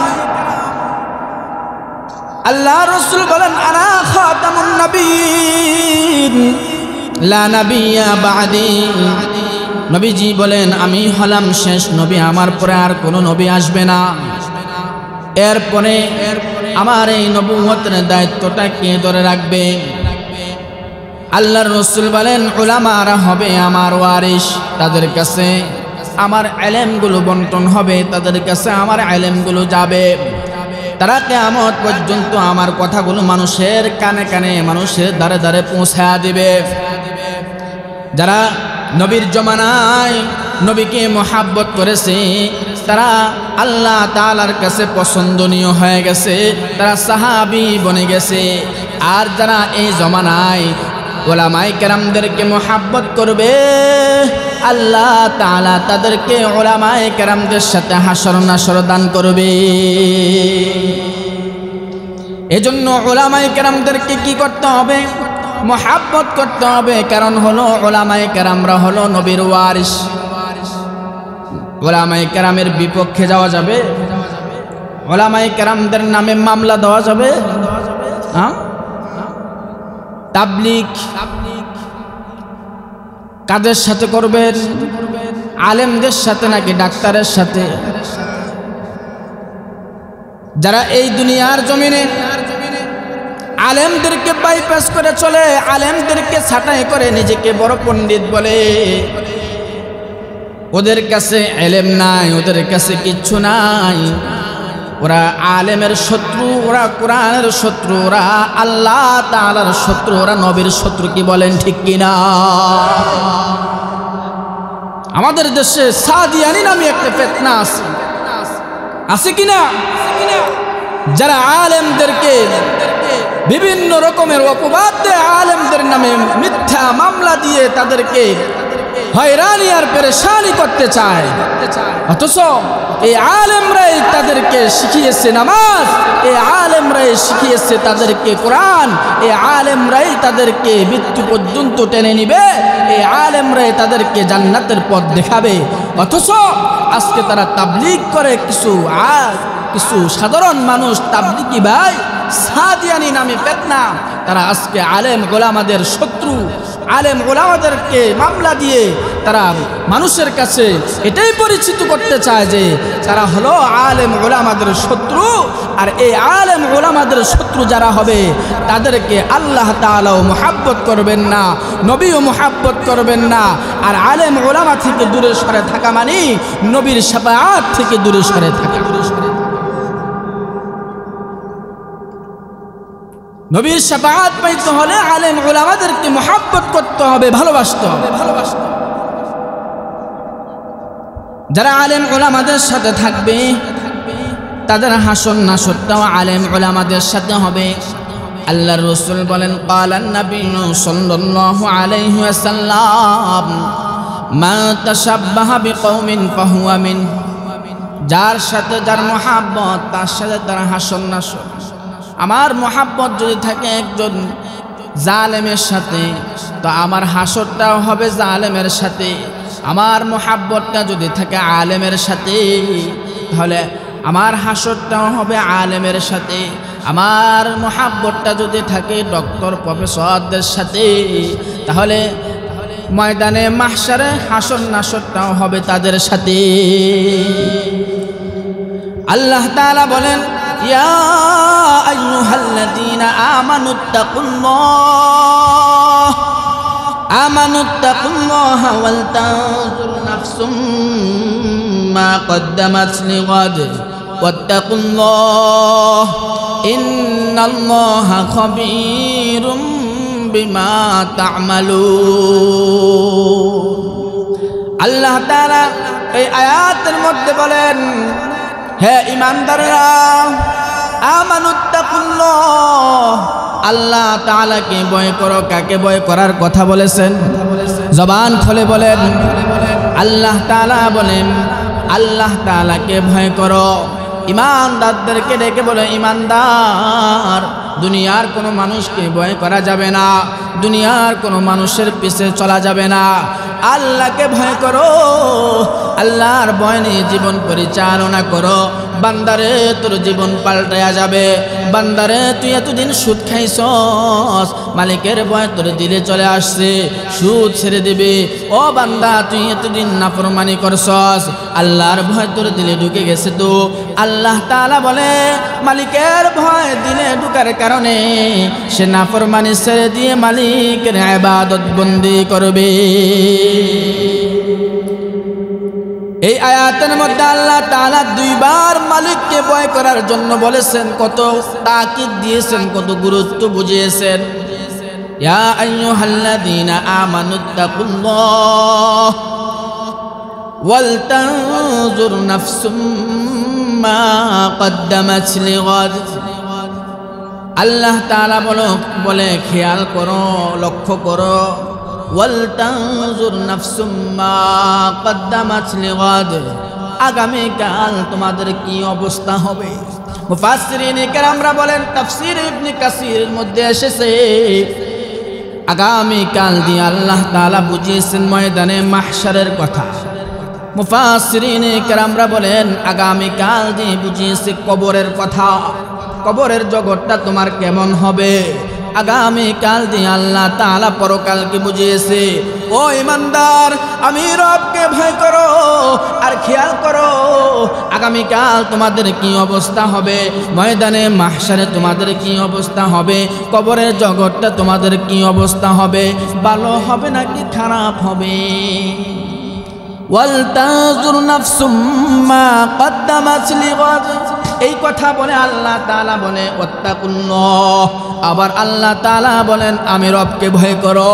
আল্লাহ রাসূল বলেন, আনা খাতামুন নবিয়্যিন লা নাবিয়্যা বা'দি। নবীজি বলেন, আমি হলাম শেষ নবী, আমার পরে আর কোনো নবী আসবে না। এরপরে আমার এই নবুয়তের দায়িত্বটা কে ধরে রাখবে? আল্লাহর রাসূল বলেন, উলামারা হবে আমার ওয়ারিস, তাদের কাছে আমার ইলমগুলো বন্টন হবে, তাদের কাছে আমার ইলমগুলো যাবে। তারা কিয়ামত পর্যন্ত আমার কথাগুলো মানুষের কানে কানে, মানুষের দ্বারে দ্বারে পৌঁছায়া দিবে। যারা নবীর জমানায় নবীকে মহব্বত করেছে, তারা আল্লাহ তাআলার কাছে পছন্দনীয় হয়ে গেছে, তারা সাহাবী বনে গেছে। আর যারা এই জমানায় উলামায়ে কেরামদেরকে মহব্বত করবে, আল্লাহ তাআলা তাদেরকে উলামায়ে কেরামদের সাথে হাসর নাসর দান করবে। এজন্য উলামায়ে কেরামদেরকে কি করতে হবে? মুহাব্বত করতে হবে। কারণ হলো উলামায়ে কেরামরা হলো নবীর ওয়ারিস। উলামায়ে কেরামের বিপক্ষে যাওয়া যাবে? উলামায়ে কেরামদের নামে মামলা দেওয়া যাবে? তাবলীগ কাদের সাথে করবেন? আলেমদের সাথে নাকি ডাক্তারের সাথে? যারা এই দুনিয়ার জমিনে আলেমদেরকে বাইপাস করে চলে, আলেমদেরকে ছাঁটাই করে নিজেকে বড় পণ্ডিত বলে, ওদের কাছে ইলম নাই, ওদের কাছে কিচ্ছু নাই। ওরা আলেমের শত্রু, ওরা কোরআনের শত্রু, ওরা আল্লাহ তাআলার শত্রু, ওরা নবীর শত্রু। কি বলেন ঠিক কিনা? আমাদের দেশে সাদিয়ানি নামে একটা ফিতনা আছে কিনা? যারা আলেমদেরকে বিভিন্ন রকমের অপবাদ দিয়ে আলেমদের নামে মিথ্যা মামলা দিয়ে তাদেরকে হয়রানি আর পেরেশানি করতে চায়। অথচ এই আলেমরাই তাদেরকে শিখিয়েছে নামাজ, এই আলেমরাই শিখিয়েছে তাদেরকে কোরআন, এই আলেমরাই তাদেরকে মৃত্যু পর্যন্ত টেনে নিবে, এই আলেমরাই তাদেরকে জান্নাতের পথ দেখাবে। অথচ আজকে তারা তাবলীগ করে, কিছু সাধারণ মানুষ তাবলীগী ভাই সাদিয়ানি নামে ফিতনা, তারা আজকে আলেম ওলামাদের শত্রু। আলেম ওলামাদেরকে মামলা দিয়ে তারা মানুষের কাছে এটাই পরিচিত করতে চায় যে তারা হলো আলেম ওলামাদের শত্রু। আর এই আলেম ওলামাদের শত্রু যারা হবে তাদেরকে আল্লাহ তাআলাও মুহাব্বত করবেন না, নবীও মুহাব্বত করবেন না। আর আলেম ওলামা থেকে দূরে সরে থাকা মানে নবীর শাফাআত থেকে দূরে সরে থাকা। নবীর শাফাআত পাইতে হলে আলেম উলামাদেরকে মুহাব্বত করতে হবে, ভালোবাসতে হবে। যারা আলেম উলামাদের সাথে থাকবে তাদের হাসর নাসরটাও আলেম উলামাদের সাথে হবে। আল্লাহর রাসূল বলেন, ক্বালান নাবিয়্যু সাল্লাল্লাহু আলাইহি ওয়াসাল্লাম, মা তাশাব্বাহা বিকওমিন ফাহুয়া মিন। যার সাথে যার মুহাব্বত, তার সাথে তার হাসর নাসর। আমার মোহাব্বত যদি থাকে একজন জালেমের সাথে, তো আমার হাসরটাও হবে জালেমের সাথে। আমার মোহাব্বতটা যদি থাকে আলেমের সাথে, তাহলে আমার হাসরটাও হবে আলেমের সাথে। আমার মোহাব্বতটা যদি থাকে ডক্টর প্রফেসরদের সাথে, তাহলে ময়দানে মাহশারে হাসর নাসরটাও হবে তাদের সাথে। আল্লাহ তাআলা বলেন, ইয়া আইয়ুহাল্লাযীনা আমানুত্তাকুল্লাহ ওয়াল তানজুর নাফসুম মা কদ্দামাত লিগাদ ওয়াত্তাকুল্লাহ ইন্নাল্লাহা খাবীরুম বিমা তা'মালুন। আল্লাহ তাআলা এই আয়াতের মধ্যে বলেন, হে ঈমানদাররা, আমানুত্তাকুল্লাহ, আল্লাহ তাআলাকে ভয় করো। কাকে ভয় করার কথা বলেছেন? জবান খুলে বলেন। আল্লাহ তাআলা বলেন, আল্লাহ তাআলাকে ভয় করো। ঈমানদারদেরকে ডেকে বলে, ঈমানদার, দুনিয়ার কোনো মানুষকে ভয় করা যাবে না, দুনিয়ার কোনো মানুষের পিছে চলা যাবে না। আল্লাহকে ভয় করো, আল্লাহর ভয় নিয়ে জীবন পরিচালনা করো। বান্দারে, তোর জীবন পাল্টায়া যাবে। বান্দারে, তুই এতদিন সুদ খাইছস, মালিকের ভয় তোর দিলে চলে আসছে, সুদ ছেড়ে দিবে। ও বান্দা, তুই এতদিন নাফরমানি করছস, আল্লাহর ভয় তোর দিলে ঢুকে গেছে। তো আল্লাহ তাআলা বলে, মালিকের ভয় দিলে ঢুকার কারণে সে নাফরমানি ছেড়ে দিয়ে মালিকের ইবাদত বন্দি করবে। এই আয়াতের মধ্যে আল্লাহ তাআলা দুইবার মালিককে ভয় করার জন্য বলেছেন, কত তাকিদ দিয়েছেন, কত গুরুত্ব বুঝিয়েছেন। ইয়া আইয়ুহাল্লাযীনা আমানুত্তাকুল্লাহ ওয়াল তানজুর নাফসুম মা কদ্দামাত লিগাদ। আল্লাহ তাআলা বলে, খেয়াল করো, লক্ষ্য করো। ওয়াল তানজুর নাফসুম মা কদ্দামাত লিগাদ, আগামীকাল তোমাদের কি অবস্থা হবে। মুফাসসিরিন কেরামরা বলেন, তাফসীর ইবনে কাসিরের মধ্যে এসেছে আগামীকাল দিয়ে আল্লাহ তাআলা বুঝিয়েছেন ময়দানে মাহশারের কথা। মুফাসসিরিন কেরামরা বলেন আগামীকাল দিয়ে বুঝিয়েছে কবরের কথা, কবরের জগৎটা তোমার কেমন হবে। আগামীকাল দিয়ে আল্লাহ তাআলা পরকালকে বুঝিয়েছে, ও ইমানদার আমি রবকে ভয় করো আর খেয়াল করো আগামীকাল তোমাদের কি অবস্থা হবে, ময়দানে মাহশারে তোমাদের কি অবস্থা হবে, কবরের জগৎটা তোমাদের কি অবস্থা হবে, ভালো হবে নাকি খারাপ হবে। ওয়াল তানজুর নাফসুম মা কদ্দামাত লিগাদ, এই কথা বলে আল্লাহ তাআলা বলে ওয়াত্তাকুল্লাহ, আবার আল্লাহ তাআলা বলেন আমি রবকে ভয় করো।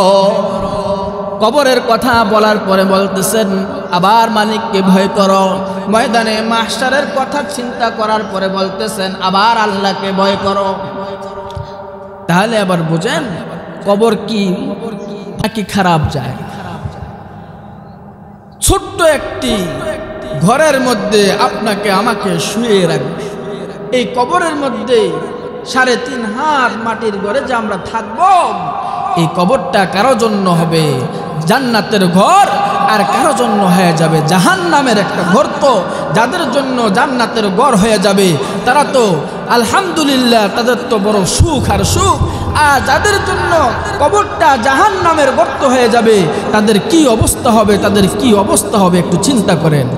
কবরের কথা বলার পরে বলতেছেন আবার মালিককে ভয় করো। ময়দানে মাহশারের কথা চিন্তা করার পরে বলতেছেন আবার আল্লাহকে ভয় করো। তাহলে আবার বুঝেন কবর কি নাকি খারাপ যায়। ছোট্ট একটি ঘরের মধ্যে আপনাকে আমাকে শুয়ে রাখবে, এই কবরের মধ্যে 3.5 হাত মাটির ঘরে যে আমরা থাকবো, এই কবরটা কারো জন্য হবে জান্নাতের ঘর আর কারো জন্য হয়ে যাবে জাহান্নামের একটা ঘর। তো যাদের জন্য জান্নাতের ঘর হয়ে যাবে তারা তো আলহামদুলিল্লাহ, তাদের তো বড় সুখ আর সুখ। আর যাদের জন্য কবরটা জাহান্নামের গর্ত হয়ে যাবে তাদের কি অবস্থা হবে, তাদের কি অবস্থা হবে একটু চিন্তা করেন।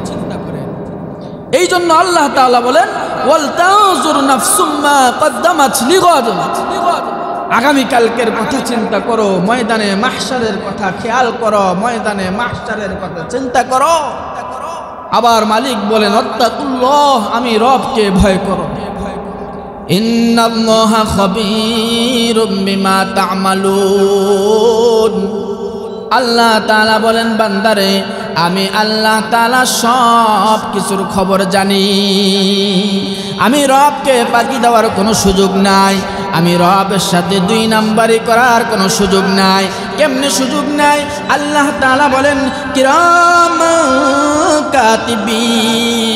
এই জন্য আল্লাহ তাআলা বলেন ওয়াল তানজুর নাফসুম মা কদ্দামাত লিগাদ, আগামীকালকের কথা চিন্তা করো, ময়দানে মাহশারের কথা খেয়াল করো, ময়দানে মাহশারের কথা চিন্তা করো। আবার মালিক বলেন ওয়াত্তাকুল্লাহ, আমি রবকে ভয় করো। ইন্নাল্লাহা খাবীরুম বিমা তা'মালুন, আল্লাহ তাআলা বলেন বান্দারে আমি আল্লাহ তাআলা সব কিছুর খবর জানি। আমি রবকে ফাঁকি দেওয়ার কোনো সুযোগ নাই, আমি রবের সাথে 2 নাম্বারি করার কোনো সুযোগ নাই। কেমনে সুযোগ নাই? আল্লাহ তাআলা বলেন কিরাম কাতিবিন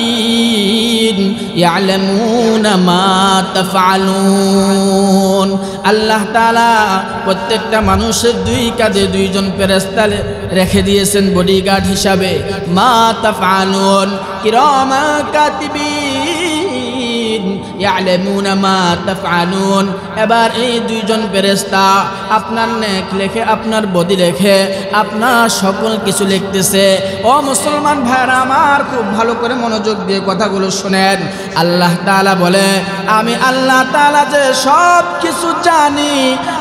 ইয়ালামুনা মা তাফআলুন, আল্লাহ তাআলা প্রত্যেকটা মানুষের 2 কাঁধে 2 জন ফেরেশতা রেখে দিয়েছেন বডিগার্ড হিসাবে। মা তাফআলুন কিরাম কাতিবিন ইয়ালামুনা মা তাফআলুন, এবার এই 2 জন ফেরেশতা আপনার নেক লেখে, আপনার বদি লেখে, আপনার সকল কিছু লিখতেছে। ও মুসলমান ভাইরা আমার, খুব ভালো করে মনোযোগ দিয়ে কথাগুলো শুনেন। আল্লাহ তাআলা বলে আমি আল্লাহ তাআলা যে সব কিছু জানি,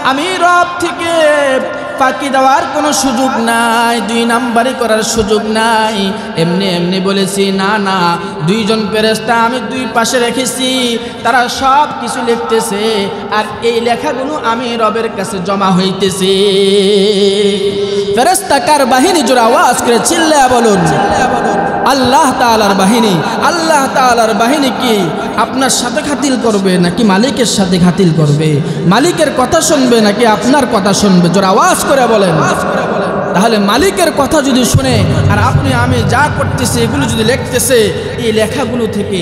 আমি রব থেকে ফাঁকি দেওয়ার কোনো সুযোগ নাই, 2 নাম্বারি করার সুযোগ নাই। এমনি এমনি বলেছি না, না, 2 জন ফেরেশতা আমি 2 পাশে রেখেছি, তারা সব কিছু লিখতেছে আর এই লেখাগুলো আমি রবের কাছে জমা হইতেছে। ফেরেশতা কার বাহিনী? জোরে আওয়াজ করে চিল্লায়া বলুন আল্লাহ তাআলার বাহিনী। আল্লাহ তাআলার বাহিনী কি আপনার সাথে খাতিল করবে নাকি মালিকের সাথে খাতিল করবে? মালিকের কথা শুনবে নাকি আপনার কথা শুনবে? জোরে আওয়াজ করে বলেন। তাহলে মালিকের কথা যদি শুনে আর আপনি আমি যা করতেছি এগুলো যদি লিখতেছে, এই লেখাগুলো থেকে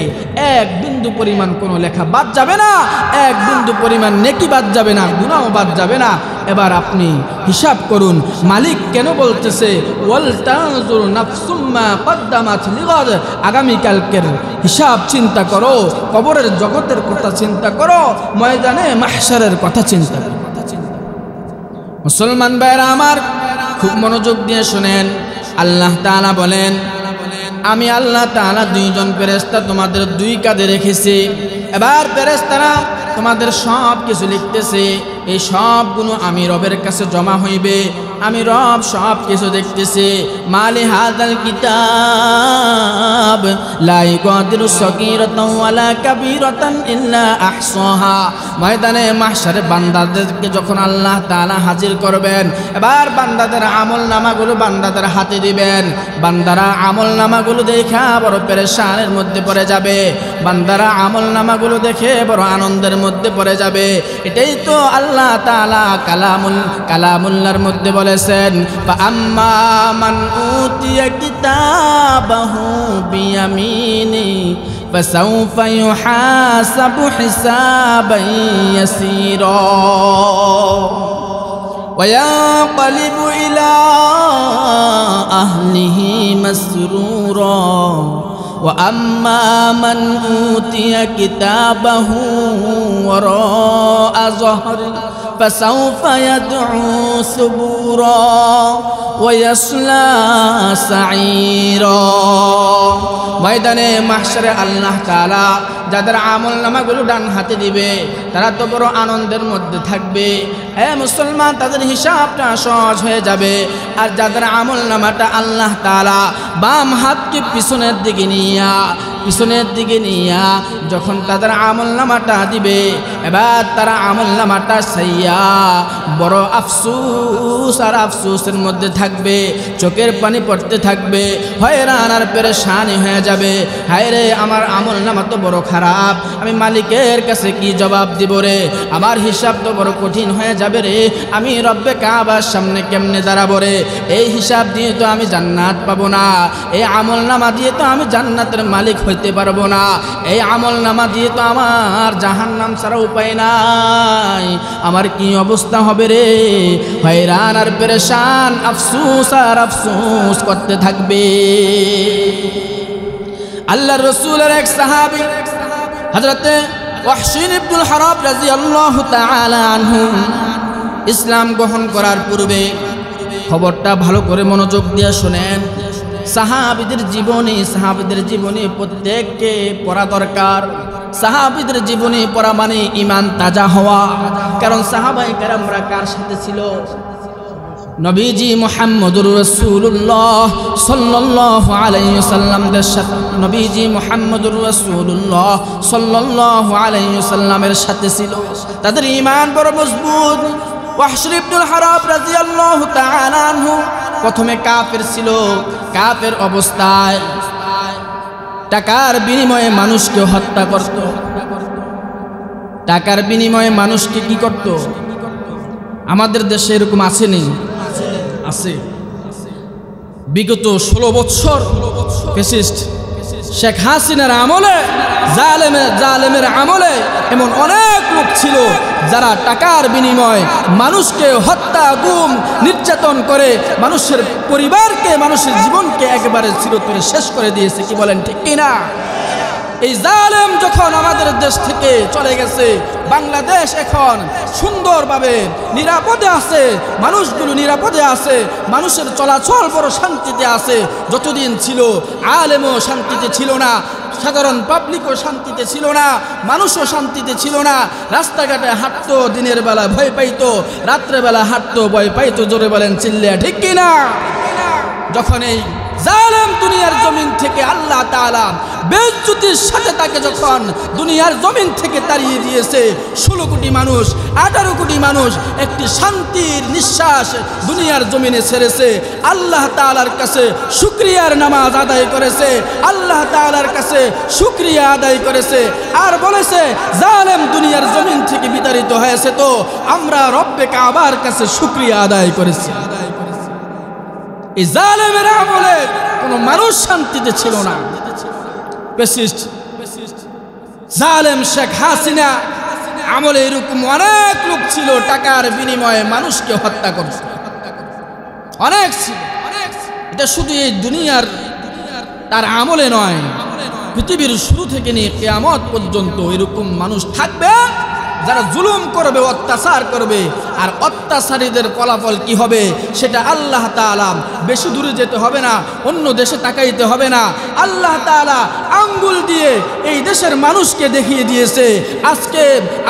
1 বিন্দু পরিমাণ কোনো লেখা বাদ যাবে না, 1 বিন্দু পরিমাণ নেকি বাদ যাবে না, গুনাহ বাদ যাবে না। এবার আপনি হিসাব করুন মালিক কেন বলতেছে ওয়াল তানজুর নাফসুম মা কদ্দামাত লিগাদ, আগামীকালকের হিসাব চিন্তা করো, কবরের জগতের কথা চিন্তা করো, ময়দানে মাহশারের কথা চিন্তা করো। মুসলমান ভাইরা আমার, খুব মনোযোগ দিয়ে শুনেন। আল্লাহ তাআলা বলেন আমি আল্লাহ তাআলা 2 জন ফেরেশতা তোমাদের 2 কাঁধে রেখেছি। এবার ফেরেশতারা তোমাদের সব কিছু লিখতেছে, এই সবগুলো আমি রবের কাছে জমা হইবে, আমি রব সব কিছু দেখতেছি। মালি হাযাল কিতাব লা ইগাদিরু সগীরাতান ওয়ালা কাবীরাতান ইল্লা আহসাহা, ময়দানে মাহশারে বান্দাদেরকে যখন আল্লাহ তাআলা হাজির করবেন, এবার বান্দাদের আমলনামাগুলো বান্দাদের হাতে দিবেন। বান্দারা আমলনামাগুলো দেখা বড় পেরেশানের মধ্যে পড়ে যাবে। বান্দারা আমল নামাগুলো দেখে বড় আনন্দের মধ্যে পড়ে যাবে। এটাই তো আল্লাহ তাআলা কালামুল্লাহর মধ্যে বলেছেন, ফাআম্মা মান উতিয়া কিতাবাহু বিয়ামিনি ফাসাউফা ইউহাসাবু হিসাবান ইয়াসীরা وينقلب إلى أهله مسرورا وأما من أوتي كتابه وراء ظهره فسوف يدعو ثبورا ويصلى سعيرا ময়দানে মাহশারে আল্লাহ তাআলা যাদের আমল নামাগুলো ডান হাতে দিবে তারা তো বড় আনন্দের মধ্যে থাকবে। হে মুসলমান, তাদের হিসাবটা সহজ হয়ে যাবে। আর যাদের আমল নামাটা আল্লাহ তাআলা বাম হাতকে পিছনের দিকে নিয়া যখন তাদের আমল নামাটা দিবে, এবার তারা আমল নামাটা সাইয়া বড় আফসোস আর আফসোসের মধ্যে থাকবে, চোখের পানি পড়তে থাকবে, হয়রান আর পেরেশানি হয়ে যাবে। হায় রে, আমার আমল নামা তো বড় খারাপ, আমি মালিকের কাছে কি জবাব দিব রে? আমার হিসাব তো বড় কঠিন হয়ে যাবে রে, আমি রব্বে কাবার সামনে কেমনে দাঁড়াবো রে? এই হিসাব দিয়ে তো আমি জান্নাত পাবো না, এই আমল নামা দিয়ে তো আমি জান্নাতের মালিক হইতে পারবো না, এই আমল নামা দিয়ে তো আমার জাহান্নাম ছাড়া উপায় নাই। আমার কি অবস্থা হবে রে? হয়রান আর পেরেশান, আফসোস আর আফসোস করতে থাকবে। আল্লাহর রাসূলের এক সাহাবী হযরতে ওয়াহশী ইবনুল হারাব রাদিয়াল্লাহু তাআলা আনহু ইসলাম গ্রহণ করার পূর্বে, খবরটা ভালো করে মনোযোগ দিয়ে শুনেন, সাহাবীদের জীবনী প্রত্যেককে পড়া দরকার। সাহাবীদের জীবনী পড়া মানে ঈমান তাজা হওয়া। কারণ সাহাবায়ে কেরামরা কার সাথে ছিল? নবীজি মুহাম্মদুর রাসূলুল্লাহ সাল্লাল্লাহু আলাইহি ওয়াসাল্লামের সাথে, নবীজি মুহাম্মদুর রাসূলুল্লাহ সাল্লাল্লাহু আলাইহি ওয়াসাল্লামের সাথে ছিল। তাদের ঈমান বড় মজবুত। ওয়াহশী ইবনুল হারাব রাদিয়াল্লাহু তাআলা আনহু প্রথমে কাফের ছিল। কাফের অবস্থায় টাকার বিনিময়ে মানুষকে হত্যা করত। টাকার বিনিময়ে মানুষকে কি করত? আমাদের দেশে এরকম আছে নেই? আছে। বিগত 16 বছর ফ্যাসিস্ট শেখ হাসিনার আমলে, জালেমের আমলে এমন অনেক লোক ছিল যারা টাকার বিনিময়ে মানুষকে হত্যা, গুম, নির্যাতন করে মানুষের পরিবারকে, মানুষের জীবনকে একেবারে চিরতরে শেষ করে দিয়েছে। কি বলেন, ঠিক কিনা? এই জালেম যখন আমাদের দেশ থেকে চলে গেছে, বাংলাদেশ এখন সুন্দরভাবে নিরাপদে আছে, মানুষগুলো নিরাপদে আছে, মানুষের চলাচল বড় শান্তিতে আছে। যতদিন ছিল আলেমও শান্তিতে ছিল না, সাধারণ পাবলিকও শান্তিতে ছিল না, মানুষও শান্তিতে ছিল না। রাস্তাঘাটে হাঁটতো, দিনের বেলা ভয় পাইতো, রাত্রেবেলা হাঁটতো, ভয় পাইতো। জোরে বলেন, চিল্লিয়া ঠিক কিনা? যখন এই জালেম দুনিয়ার জমিন থেকে আল্লাহ তাআলা বেইজ্জতির সাথে তাকে যখন দুনিয়ার জমিন থেকে তাড়িয়ে দিয়েছে, 16 কোটি মানুষ, 18 কোটি মানুষ একটি শান্তির নিঃশ্বাস দুনিয়ার জমিনে ছেড়েছে। আল্লাহ তাআলার কাছে শুকরিয়ার নামাজ আদায় করেছে, আল্লাহ তাআলার কাছে শুকরিয়া আদায় করেছে, আর বলেছে জালেম দুনিয়ার জমিন থেকে বিতাড়িত হয়েছে, তো আমরা রব্বে কাবার কাছে শুকরিয়া আদায় করেছি। এই জালেমের আমলে কোনো মানুষ শান্তিতে ছিল না। ফ্যাসিস্ট জালেম শেখ হাসিনা আমলে এরকম অনেক লোক ছিল, টাকার বিনিময়ে মানুষকে হত্যা করছে, অনেক ছিল। এটা শুধু এই দুনিয়ার তার আমলে নয়, পৃথিবীর শুরু থেকে নিয়ে কিয়ামত পর্যন্ত এরকম মানুষ থাকবে যারা জুলুম করবে, অত্যাচার করবে। আর অত্যাচারীদের ফলাফল কি হবে সেটা আল্লাহ তাআলা, বেশি দূরে যেতে হবে না, অন্য দেশে তাকাইতে হবে না, আল্লাহ তাআলা আঙ্গুল দিয়ে এই দেশের মানুষকে দেখিয়ে দিয়েছে। আজকে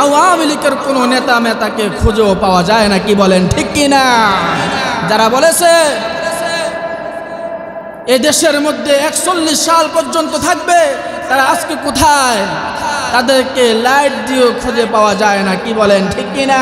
আওয়ামী লীগের কোনো নেতা মেতাকে খুঁজেও পাওয়া যায় না। কি বলেন, ঠিক কিনা? যারা বলেছে এ দেশের মধ্যে 41 সাল পর্যন্ত থাকবে, তারা আজকে কোথায়? তাদেরকে লাইট দিয়েও খুঁজে পাওয়া যায় না। কি বলেন, ঠিক কিনা?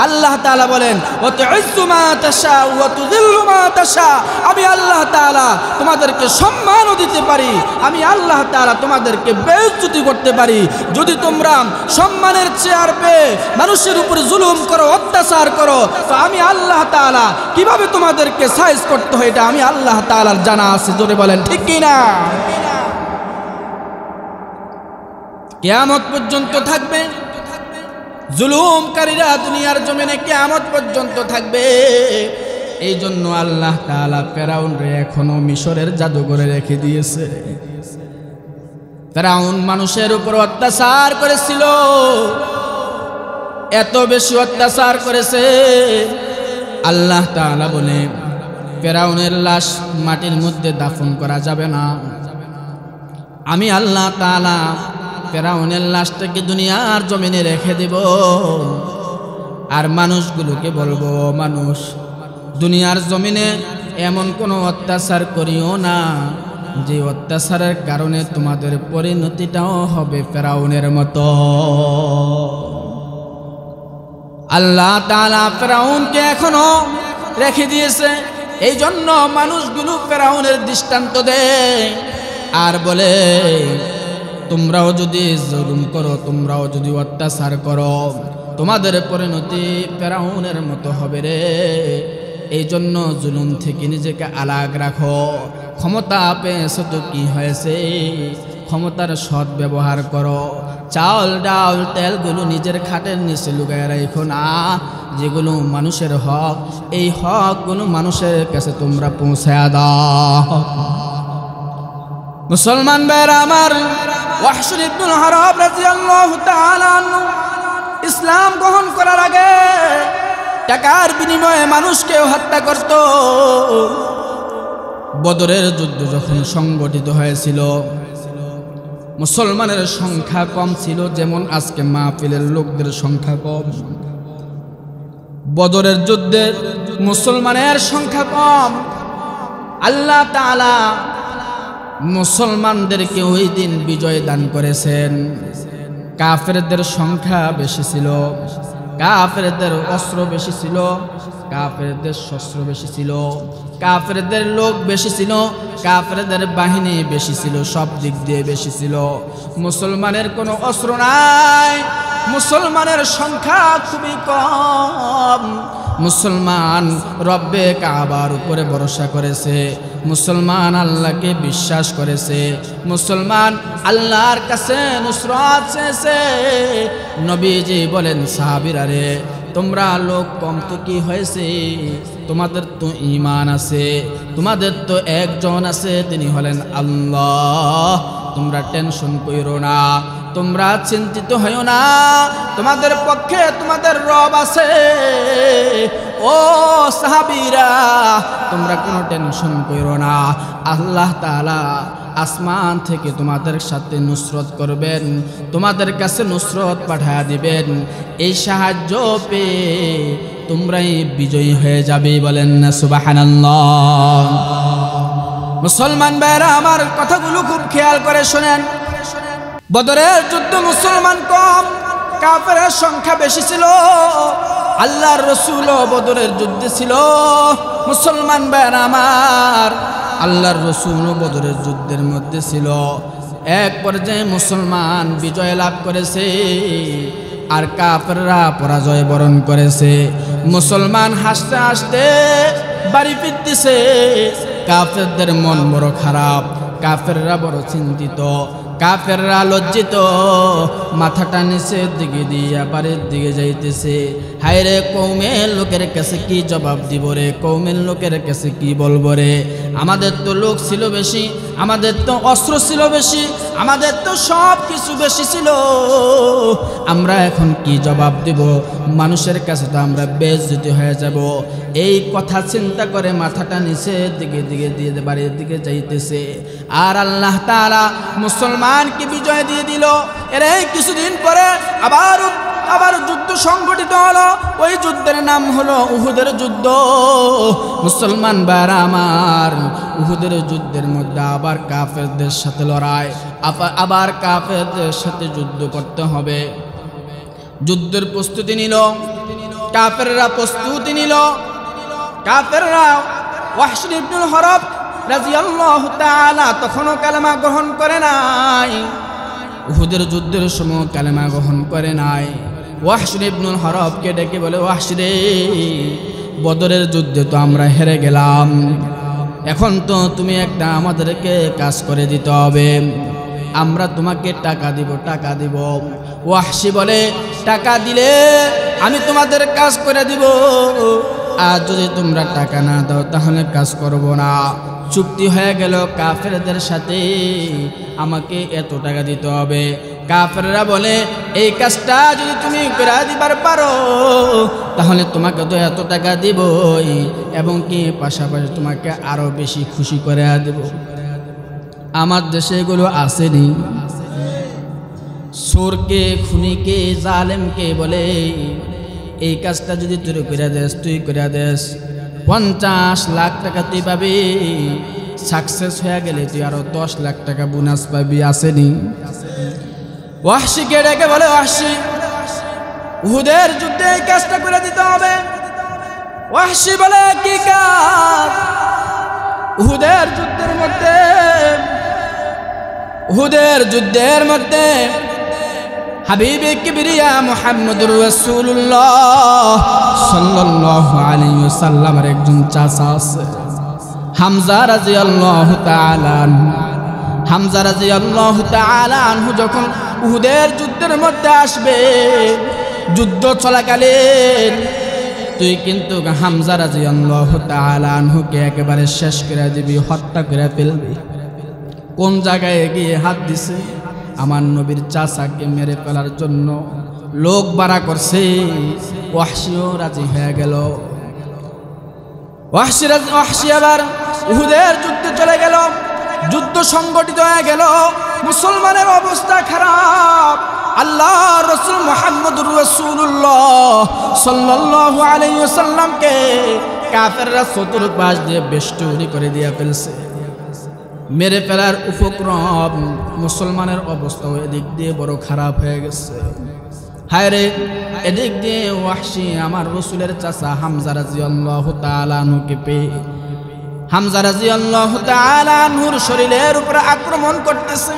আল্লাহ তাআলা বলেন ওয়া তুইজ্জু মা তাশা ওয়া তুযিল্লু মা তাশা, আমি আল্লাহ তাআলা তোমাদেরকে সম্মানও দিতে পারি, আমি আল্লাহ তাআলা তোমাদেরকে বেইজ্জতি করতে পারি। যদি তোমরা সম্মানের চেয়ার পেয়ে মানুষের উপর জুলুম করো, অত্যাচার করো, তো আমি আল্লাহ তাআলা কিভাবে তোমাদেরকে সাইজ করতে হয় এটা আমি আল্লাহ তাআলার জানা আছে। জোরে বলেন ঠিক কি না? কিয়ামত পর্যন্ত থাকবে জুলুমকারীরা, দুনিয়ার জমিনে কিয়ামত পর্যন্ত থাকবে। এই জন্য আল্লাহ তাআলা ফেরাউনরে এখনো মিশরের জাদুঘরে রেখে দিয়েছে। ফেরাউন মানুষের উপর অত্যাচার করেছিল, এত বেশি অত্যাচার করেছে, আল্লাহ তাআলা বলে ফেরাউনের লাশ মাটির মধ্যে দাফন করা যাবে না। আমি আল্লাহ তাআলা ফেরাউনের লাশটাকে দুনিয়ার জমিনে রেখে দেব, আর মানুষগুলোকে বলবো, মানুষ দুনিয়ার জমিনে এমন কোনো অত্যাচার করিও না যে অত্যাচারের কারণে তোমাদের পরিণতিটাও হবে ফেরাউনের মতো। আল্লাহ তাআলা ফেরাউনকে এখনো রেখে দিয়েছে। এই জন্য মানুষগুলো ফেরাউনের দৃষ্টান্ত দেয় আর বলে তোমরাও যদি জুলুম করো, তোমরাও যদি অত্যাচার করো, তোমাদের পরিণতি ফেরাউনের মতো হবে রে। এই জন্য জুলুম থেকে নিজেকে আলাগ রাখো। ক্ষমতা পেয়েছ তো কি হয়েছে, ক্ষমতার সৎ ব্যবহার করো। চাল ডাল তেলগুলো নিজের খাটের নিচে লুকায় রাখো না। যেগুলো মানুষের হক, এই হকগুলো মানুষের কাছে তোমরা পৌঁছায় দাও। মুসলমান ভাইরা আমার, ওয়াহশ ইবনুল হারাব রাদিয়াল্লাহু তাআলা আনহু ইসলাম গ্রহণ করার আগে টাকার বিনিময়ে মানুষকে হত্যা করত। বদরের যুদ্ধ যখন সংগঠিত হয়েছিল, মুসলমানের সংখ্যা কম ছিল, যেমন আজকে মাহফিলের লোকদের সংখ্যা কম। বদরের যুদ্ধে মুসলমানের সংখ্যা কম। আল্লাহ তাআলা মুসলমানদেরকে ওই দিন বিজয় দান করেছেন। কাফেরদের সংখ্যা বেশি ছিল, কাফেরদের অস্ত্র বেশি ছিল, কাফেরদের শস্ত্র বেশি ছিল, কাফেরদের লোক বেশি ছিল, কাফেরদের বাহিনী বেশি ছিল, সব দিক দিয়ে বেশি ছিল। মুসলমানের কোনো অস্ত্র নাই, মুসলমানের সংখ্যা খুবই কম। মুসলমান রব্বে কাবার উপরে ভরসা করেছে, মুসলমান আল্লাহকে বিশ্বাস করেছে, মুসলমান আল্লাহর কাছে নুসরাত চেয়েছে। নবীজি বলেন সাহাবীরা রে, তোমরা লোক কম তো কি হয়েছে, তোমাদের তো ঈমান আছে, তোমাদের তো একজন আছে, তিনি হলেন আল্লাহ। তোমরা টেনশন কইরো না, তোমরা চিন্তিত হইও না, তোমাদের পক্ষে তোমাদের রব আছে। ও সাহাবীরা, তোমরা কোনো টেনশন কইরো না, আল্লাহ তাআলা আসমান থেকে তোমাদের সাথে নুসরত করবেন, তোমাদের কাছে নুসরত পাঠিয়ে দিবেন। এই সাহায্য পেয়ে তোমরাই বিজয়ী হয়ে যাবে। বলেন না সুবহানাল্লাহ। মুসলমান ভাইরা আমার, কথাগুলো খুব খেয়াল করে শুনেন। বদরের যুদ্ধ মুসলমান কম, কাফেরের সংখ্যা বেশি ছিল। আল্লাহর রাসূলও বদরের যুদ্ধে ছিল। মুসলমান ভাইরা আমার, আল্লাহর রাসূলও বদরের যুদ্ধের মধ্যে ছিল। এক পর্যায়ে মুসলমান বিজয় লাভ করেছে আর কাফেররা পরাজয় বরণ করেছে। মুসলমান হাসতে হাসতে বাড়ি ফিরতেছে। কাফেরদের মন বড় খারাপ, কাফেররা বড় চিন্তিত, কাফেররা লজ্জিত, মাথাটা নিচের দিকে দিয়া বাড়ির দিকে যাইতেছে। হায় রে, কওমের লোকের কাছে কি জবাব দিব রে, কওমের লোকের কাছে কি বলবো রে। আমাদের তো লোক ছিল বেশি, আমাদের তো অস্ত্র ছিল বেশি, আমাদের তো সব কিছু বেশি ছিল, আমরা এখন কি জবাব দিব? মানুষের কাছে তো আমরা বেইজ্জতি হয়ে যাব। এই কথা চিন্তা করে মাথাটা নিচের দিকে দিয়ে বাড়ির দিকে যাইতেছে। আর আল্লাহ তাআলা মুসলমানকে বিজয় দিয়ে দিল। এর কিছুদিন পরে আবার যুদ্ধ সংগঠিত হলো। ওই যুদ্ধের নাম হলো উহুদের যুদ্ধ। মুসলমান ভাইরা আমার, উহুদের যুদ্ধের মধ্যে আবার কাফেরদের সাথে লড়াই, আবার কাফেরদের সাথে যুদ্ধ করতে হবে। যুদ্ধের প্রস্তুতি নিল। কাফেররা প্রস্তুতি নিল। কাফেররা ওয়াহশী ইবনুল হরব রাদিয়াল্লাহু তাআলা তখনও কালেমা গ্রহণ করে নাই, উহুদের যুদ্ধের সময় কালেমা গ্রহণ করে নাই। ওয়াহশী ইবনুল হরবকে ডেকে বলে, ওয়াহশী রে, বদরের যুদ্ধে তো আমরা হেরে গেলাম, এখন তো তুমি একটা আমাদেরকে কাজ করে দিতে হবে, আমরা তোমাকে টাকা দিব, টাকা দিব। ওয়াহশী বলে, টাকা দিলে আমি তোমাদের কাজ করে দিব, আর যদি তোমরা টাকা না দাও তাহলে কাজ করব না। চুক্তি হয়ে গেল কাফেরদের সাথে, আমাকে এত টাকা দিতে হবে। কাফেররা বলে, এই কাজটা যদি তুমি করে দিবার পারো তাহলে তোমাকে তো এত টাকা দিবই, এবং কি পাশাপাশি তোমাকে আরো বেশি খুশি করে দেব। আমার দেশে এগুলো আসেনি। চোরকে, খুনিকে, জালেমকে বলে, এই কাজটা যদি তুই করে দেস, তুই করে দেস, 50 লাখ টাকা তুই পাবি, সাকসেস হয়ে গেলে তুই আরো 10 লাখ টাকা বোনাস পাবি। আসেনি? ওয়াহশীকে ডেকে বলে, ওয়াহশী, উহুদের যুদ্ধে এই কাজটা করে দিতে হবে। ওয়াহশী বলে, কি কাজ? উহুদের যুদ্ধের মধ্যে হাবিবে কিবরিয়া মুহাম্মদুর রাসূলুল্লাহ সাল্লাল্লাহু আলাইহি ওয়াসাল্লামের একজন চাচা আছে, হামজা রাদিয়াল্লাহু তাআলা আনহু। হামজা রাদিয়াল্লাহু তাআলা আনহু যখন উহুদের যুদ্ধের মধ্যে আসবে, যুদ্ধ চলাকালীন তুই কিন্তু হামজা রাদিয়াল্লাহু তাআলা আনহুকে একেবারে শেষ করে দিবি, হত্যা করে ফেলবি। কোন জায়গায় গিয়ে হাত দিছে? আমার নবীর চাচাকে মেরে ফেলার জন্য লোক বাড়া করছে। ওয়াহশীও রাজি হয়ে গেল। ওয়াহশী আবার উহুদের যুদ্ধে চলে গেল। যুদ্ধ সংগঠিত হয়ে গেল, মুসলমানের অবস্থা খারাপ। আল্লাহ রাসূল মুহাম্মদুর রাসূলুল্লাহ সাল্লাল্লাহু আলাইহি ওয়াসাল্লামকে কাফেররা চতুর্পাশ দিয়ে বেষ্টনী করে দিয়ে ফেলছে, মেরে ফেলার উপক্রম। মুসলমানের অবস্থা এদিক দিয়ে বড় খারাপ হয়ে গেছে। হায় রে, এদিক দিয়ে ওয়াহশী আমার রাসূলের চাচা হামজা রাদিয়াল্লাহু তাআলা আনহুকে পেয়ে হামজা রাদিয়াল্লাহু তাআলা আনহুর শরীরের উপর আক্রমণ করতেছে,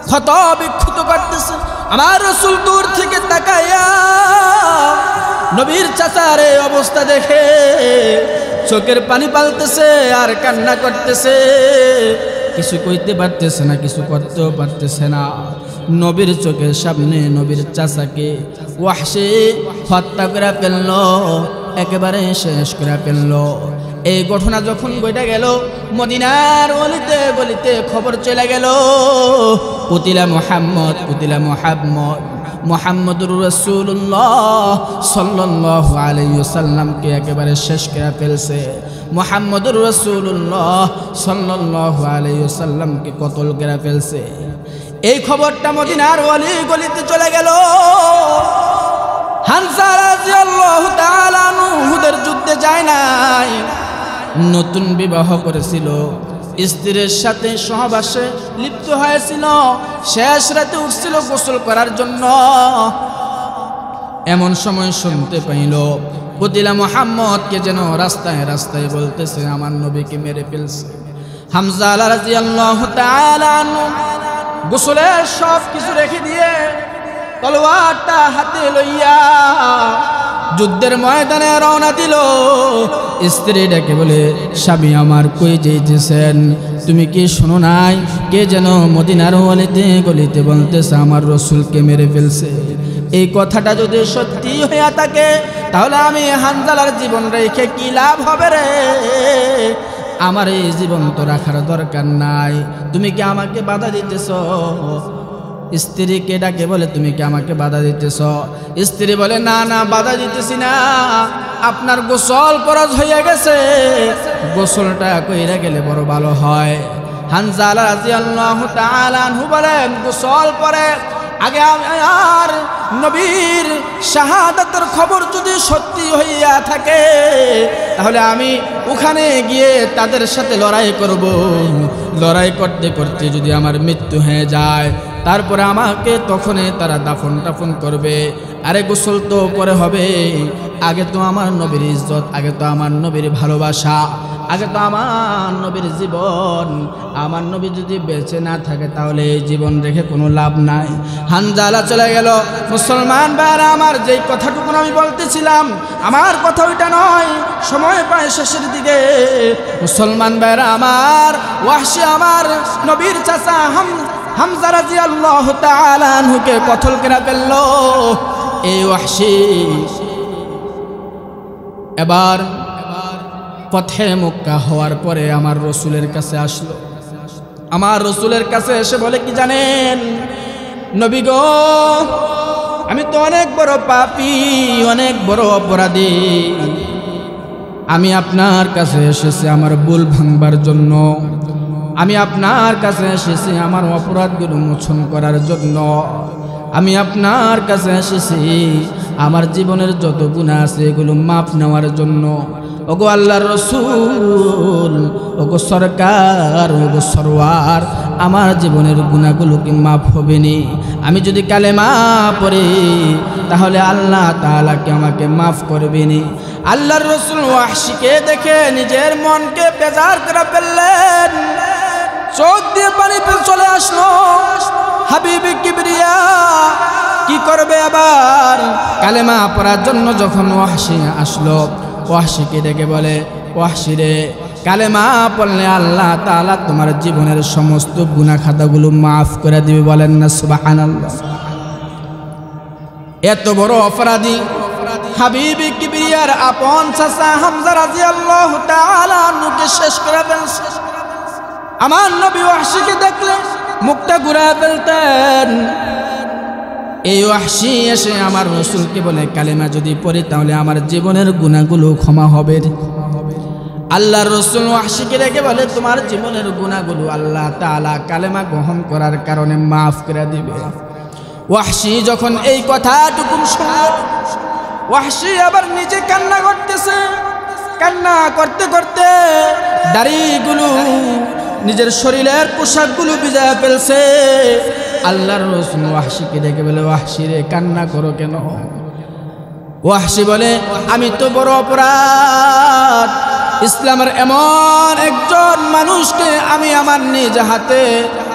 ক্ষত বিক্ষত করতেছে। আমার রাসূল দূর থেকে তাকায়া নবীর চাচার এই অবস্থা দেখে চোখের পানি পালতেছে আর কান্না করতেছে। কিছু কইতে পারতেছে না, কিছু করতেও পারতেছে না। নবীর চোখের সামনে নবীর চাচাকে ওয়াহশী হত্যা করে ফেলল, একেবারে শেষ করে ফেলল। এই ঘটনা যখন ঘটে গেল, মদিনার অলিতে গলিতে খবর চলে গেল, কুতিলা মুহাম্মদ, কুতিলা মুহাম্মদ, মুহাম্মদুর রাসূলুল্লাহ সাল্লাল্লাহু আলাইহি ওয়াসাল্লামকে একেবারে শেষ করে ফেলছে। মুহাম্মদুর রাসূলুল্লাহ সাল্লাল্লাহু আলাইহি ওয়াসাল্লামকে কতল করে ফেলছে। এই খবরটা মদিনার অলি গলিতে চলে গেল। হামজা রাদিয়াল্লাহু তাআলা উহুদের যুদ্ধে যায় নাই, নতুন বিবাহ করেছিল, স্ত্রীর সাথে সহবাসে লিপ্ত হয়েছিল, শেষ রাতে উঠছিল গোসল করার জন্য। এমন সময় শুনতে পাইল কুতিলা মুহাম্মদকে যেন রাস্তায় রাস্তায় বলতেছে আমার নবীকে মেরে ফেলছে। হামজা রাদিয়াল্লাহু তাআলা আনহু গোসলের সব কিছু রেখে দিয়ে তলোয়ারটা হাতে লইয়া যুদ্ধের ময়দানে রওনা দিল। স্ত্রী ডেকে বলে, স্বামী আমার কই যাইতেছেন? তুমি কি শোনো নাই? কে যেন মদিনার অলিতে গলিতে বলতেছে আমার রাসূলকে মেরে ফেলছে। এই কথাটা যদি সত্যি হয়ে থাকে তাহলে আমি হানজালার জীবন রেখে কি লাভ হবে রে? আমার এই জীবন তো রাখার দরকার নাই, তুমি কি আমাকে বাধা দিতেছ? স্ত্রীকে ডাকে বলে, তুমি কি আমাকে বাধা দিতেছ? স্ত্রী বলে, না না, বাধা দিতেছি না, আপনার গোসল ফরজ হয়ে গেছে, গোসলটা কইরা গেলে বড় ভালো হয়। হানজা রাদিয়াল্লাহু তাআলা আনহু বলেন, গোসল পরে আগে আর নবীর শাহাদাতের খবর যদি সত্যি হইয়া থাকে তাহলে আমি ওখানে গিয়ে তাদের সাথে লড়াই করব। লড়াই করতে করতে যদি আমার মৃত্যু হয়ে যায় তারপরে আমাকে তখনই তারা দাফন টাফন করবে, আরে গোসল তো পরে হবে, আগে তো আমার নবীর ইজ্জত, আগে তো আমার নবীর ভালোবাসা, আগে তো আমার নবীর জীবন। আমার নবী যদি বেঁচে না থাকে তাহলে এই জীবন রেখে কোনো লাভ নাই। হানজালা চলে গেল। মুসলমান ভাইরা আমার, যেই কথাটুকু আমি বলতেছিলাম, আমার কথা ওইটা নয়, সময় পায় শেষের দিকে। মুসলমান ভাইরা আমার, ওয়াহশী আমার নবীর চাচা হামজা রাদিয়াল্লাহু তাআলা আনহুকে কতল করে ফেলল। এই ওয়াহশী এবার ফতহে মক্কা হওয়ার পরে আমার রসুলের কাছে আসলো। আমার রসুলের কাছে এসে বলে কি জানেন, নবী গো, আমি তো অনেক বড় পাপী, অনেক বড় অপরাধী। আমি আপনার কাছে এসেছি আমার ভুল ভাঙবার জন্য, আমি আপনার কাছে এসেছি আমার অপরাধগুলো মোচন করার জন্য, আমি আপনার কাছে এসেছি আমার জীবনের যত গুনাহ আছে এগুলো মাফ নেওয়ার জন্য। ওগো আল্লাহর রসুল, ওগো সরকার, ওগো সরওয়ার, আমার জীবনের গুনাহগুলো কি মাফ হবে নি? আমি যদি কালেমা পড়ি তাহলে আল্লাহ তাআলা কি আমাকে মাফ করবে নি? আল্লাহর রসুল ওয়াহশীকে দেখে নিজের মনকে বেজার করে ফেললেন, চোখ দিয়ে পানি চলে আসলো। হাবিবে কিবরিয়া কি করবে আবার? কালেমা পড়ার জন্য যখন ওয়াহশী আসলো, ওয়াহশীকে ডেকে বলে, ওয়াহশী রে, কালেমা পড়লে আল্লাহ তাআলা তোমার জীবনের সমস্ত গুনাহ খাতাগুলো মাফ করে দিবে। বলেন না সুবহানাল্লাহ। এত বড় অপরাধী হাবিবে কিবরিয়ার আপন চাচা হামজা রাদিয়াল্লাহু তাআলা আনহুকে শেষ করে ফেলছে। আমার নবী ওয়াহশীকে দেখলে মুখটা ঘুরায় ফেলতেন। এই ওয়াহশী এসে আমার রসুলকে বলে, কালেমা যদি পড়ি তাহলে আমার জীবনের গুনাহগুলো ক্ষমা হবে। আল্লাহর রসুল ওয়াহশীকে রেখে বলে, তোমার জীবনের গুনাহগুলো আল্লাহ তাআলা কালেমা গ্রহণ করার কারণে মাফ করে দিবে। ওয়াহশী যখন এই কথাটুকু শুনল, ওয়াহশী আবার নিজে কান্না করতেছে। কান্না করতে করতে দাড়িগুলো, নিজের শরীরের পোশাকগুলো ভিজায় ফেলছে। আল্লাহর রাসূল ওয়াহশীকে ডেকে বলে, ওয়াহশী রে, কান্না করো কেন? ওয়াহশী বলে, আমি তো বড় অপরাধ, ইসলামের এমন একজন মানুষকে আমি আমার নিজ হাতে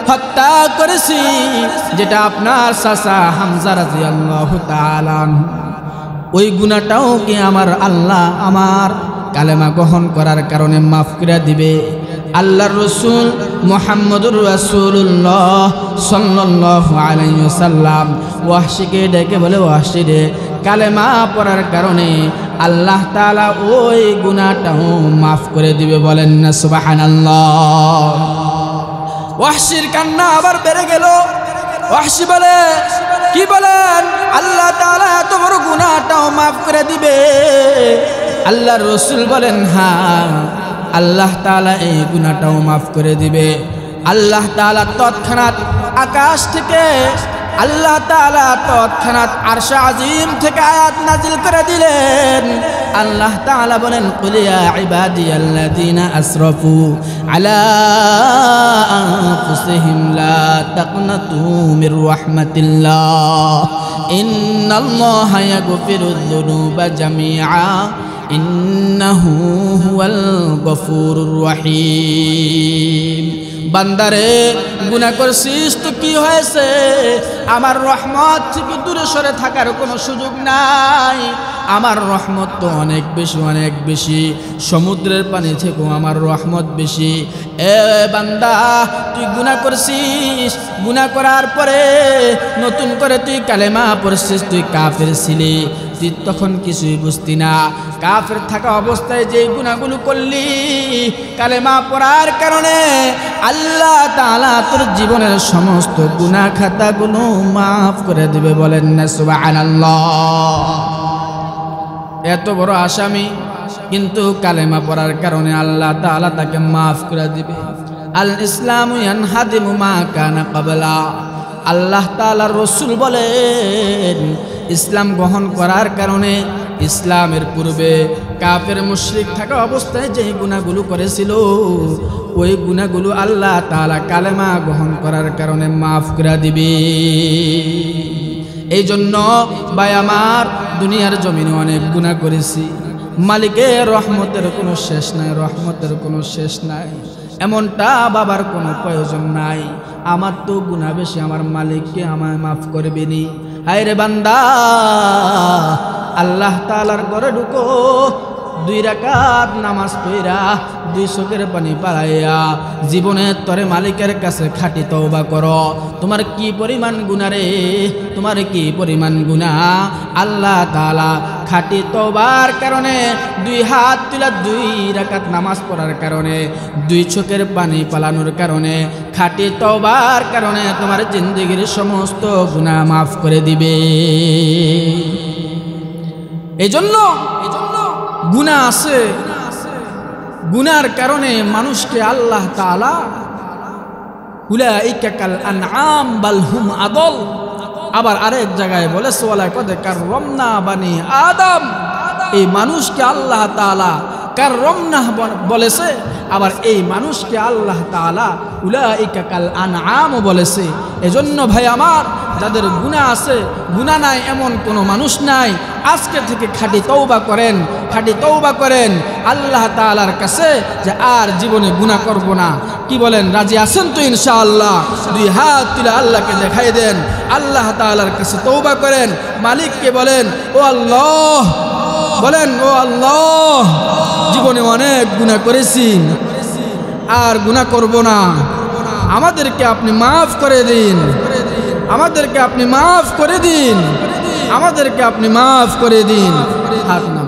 হত্যা করেছি, যেটা আপনার চাচা হামজা রাদিয়াল্লাহু তাআলা, ওই গুনাহটাও কি আমার আল্লাহ আমার কালেমা গ্রহণ করার কারণে মাফ করে দিবে? আল্লাহর রাসূল মুহাম্মদুর রাসূলুল্লাহ সাল্লাল্লাহু আলাইহি ওয়াসাল্লাম ওয়াহশীকে ডেকে বলে, ওয়াহশী রে, কালেমা পড়ার কারণে আল্লাহ তাআলা ওই গুনাহটাও মাফ করে দিবে। বলেন না সুবহানাল্লাহ। ওয়াহশীর কান্না আবার বেড়ে গেল। ওয়াহশী বলে, কি বলেন? আল্লাহ তাআলা এত বড় গুনাহটাও মাফ করে দিবে? আল্লাহর রাসূল বলেন, হ্যাঁ, আল্লাহ তাআলা এই গুনাহটাও মাফ করে দিবে। আল্লাহ তাআলা তৎক্ষণাৎ আকাশ থেকে, আল্লাহ তাআলা তৎক্ষণাৎ আরশে আজিম থেকে আয়াত নাজিল করে দিলেন। আল্লাহ তাআলা বলেন, কুল ইয়া ইবাদিয়াল্লাযীনা আসরাফু আলা আনফুসিহিম লা তাকনাতু মির রাহমাতিল্লাহ ইন্নাল্লাহা ইয়াগফিরুয যুনুবা জামিআ ইন্নাহু হুয়াল গফুরুর রহিম। বান্দারে, গুনাহ করছিস তো কি হয়েছে? আমার রহমত থেকে দূরে সরে থাকার কোনো সুযোগ নাই। আমার রহমত তো অনেক বেশি, অনেক বেশি। সমুদ্রের পানি থেকেও আমার রহমত বেশি। এ বান্দা, তুই গুনাহ করছিস, গুনাহ করার পরে নতুন করে তুই কালেমা পড়ছিস, তুই কাফের ছিলি, তুই তখন কিছুই বুঝতি না। কাফের থাকা অবস্থায় যে গুনাহগুলো করলি, কালেমা পড়ার কারণে আল্লাহ তাআলা তোর জীবনের সমস্ত গুনাহ খাতাগুলো মাফ করে দিবে। বলেন না সুবহানাল্লাহ। এত বড় আসামি, কিন্তু কালেমা পড়ার কারণে আল্লাহ তাআলা তাকে মাফ করে দিবে। আল ইসলামু ইয়ানহাদিমু মা কানা ক্বাবলা। আল্লাহ তাআলার রাসূল বলেন, ইসলাম গ্রহণ করার কারণে ইসলামের পূর্বে কাফের মুশরিক থাকা অবস্থায় যে গুনাহগুলো করেছিল, ওই গুনাহগুলো আল্লাহ তাআলা কালেমা গ্রহণ করার কারণে মাফ করে দিবে। এই জন্য ভাই আমার দুনিয়ার জমিনে অনেক গুনাহ করেছি, মালিকের রহমতের কোনো শেষ নাই, রহমতের কোনো শেষ নাই। এমনটা বাবার কোনো প্রয়োজন নাই, আমার তো গুনাহ বেশি, আমার মালিককে আমায় মাফ করবেনি। হায়রে বান্দা, আল্লাহ তাআলার ঘরে ঢুকো, 2 রাকাত নামাজ পড়া, 2 চোখের পানি পাড়াইয়া জীবনের তরে মালিকের কাছে খাঁটি তওবা করো। তোমার কি পরিমাণ গুনাহ রে, তোমার কি পরিমাণ গুনাহ। আল্লাহ তাআলা খাঁটি তওবার কারণে 2 হাত তুলা 2 রাকাত নামাজ পড়ার কারণে, 2 চোখের পানি পালানোর কারণে, খাঁটি তওবার কারণে তোমার জিন্দেগির সমস্ত গুনাহ মাফ করে দিবে। এই জন্য গুনাহ আছে, গুনার কারণে মানুষকে আল্লাহ তাআলা উলাইকা কাল আনআম বাল হুম আদল, আবার আরেক জায়গায় বলেছে ওয়ালা কদ কাররামনা বানি আদম। এই মানুষকে আল্লাহ তাআলা কাররামনা বলেছে, আবার এই মানুষকে আল্লাহ তাআলা উলাইকা কাল আনআম বলেছে। এজন্য ভাই আমার, যাদের গুনাহ আছে, গুনাহ নাই এমন কোনো মানুষ নাই, আজকে থেকে খাঁটি তওবা করেন, খাঁটি তওবা করেন আল্লাহ তাআলার কাছে যে আর জীবনে গুনাহ করব না। কি বলেন, রাজি আছেন তো ইনশাআল্লাহ? 2 হাত তুলে আল্লাহকে দেখাই দেন, আল্লাহ তাআলার কাছে তওবা করেন, মালিককে বলেন ও আল্লাহ, বলেন ও আল্লাহ, জীবনে অনেক গুনাহ করেছি, আর গুনাহ করব না, আমাদেরকে আপনি মাফ করে দিন, আমাদেরকে আপনি মাফ করে দিন, আমাদেরকে আপনি মাফ করে দিন। হাত নামান।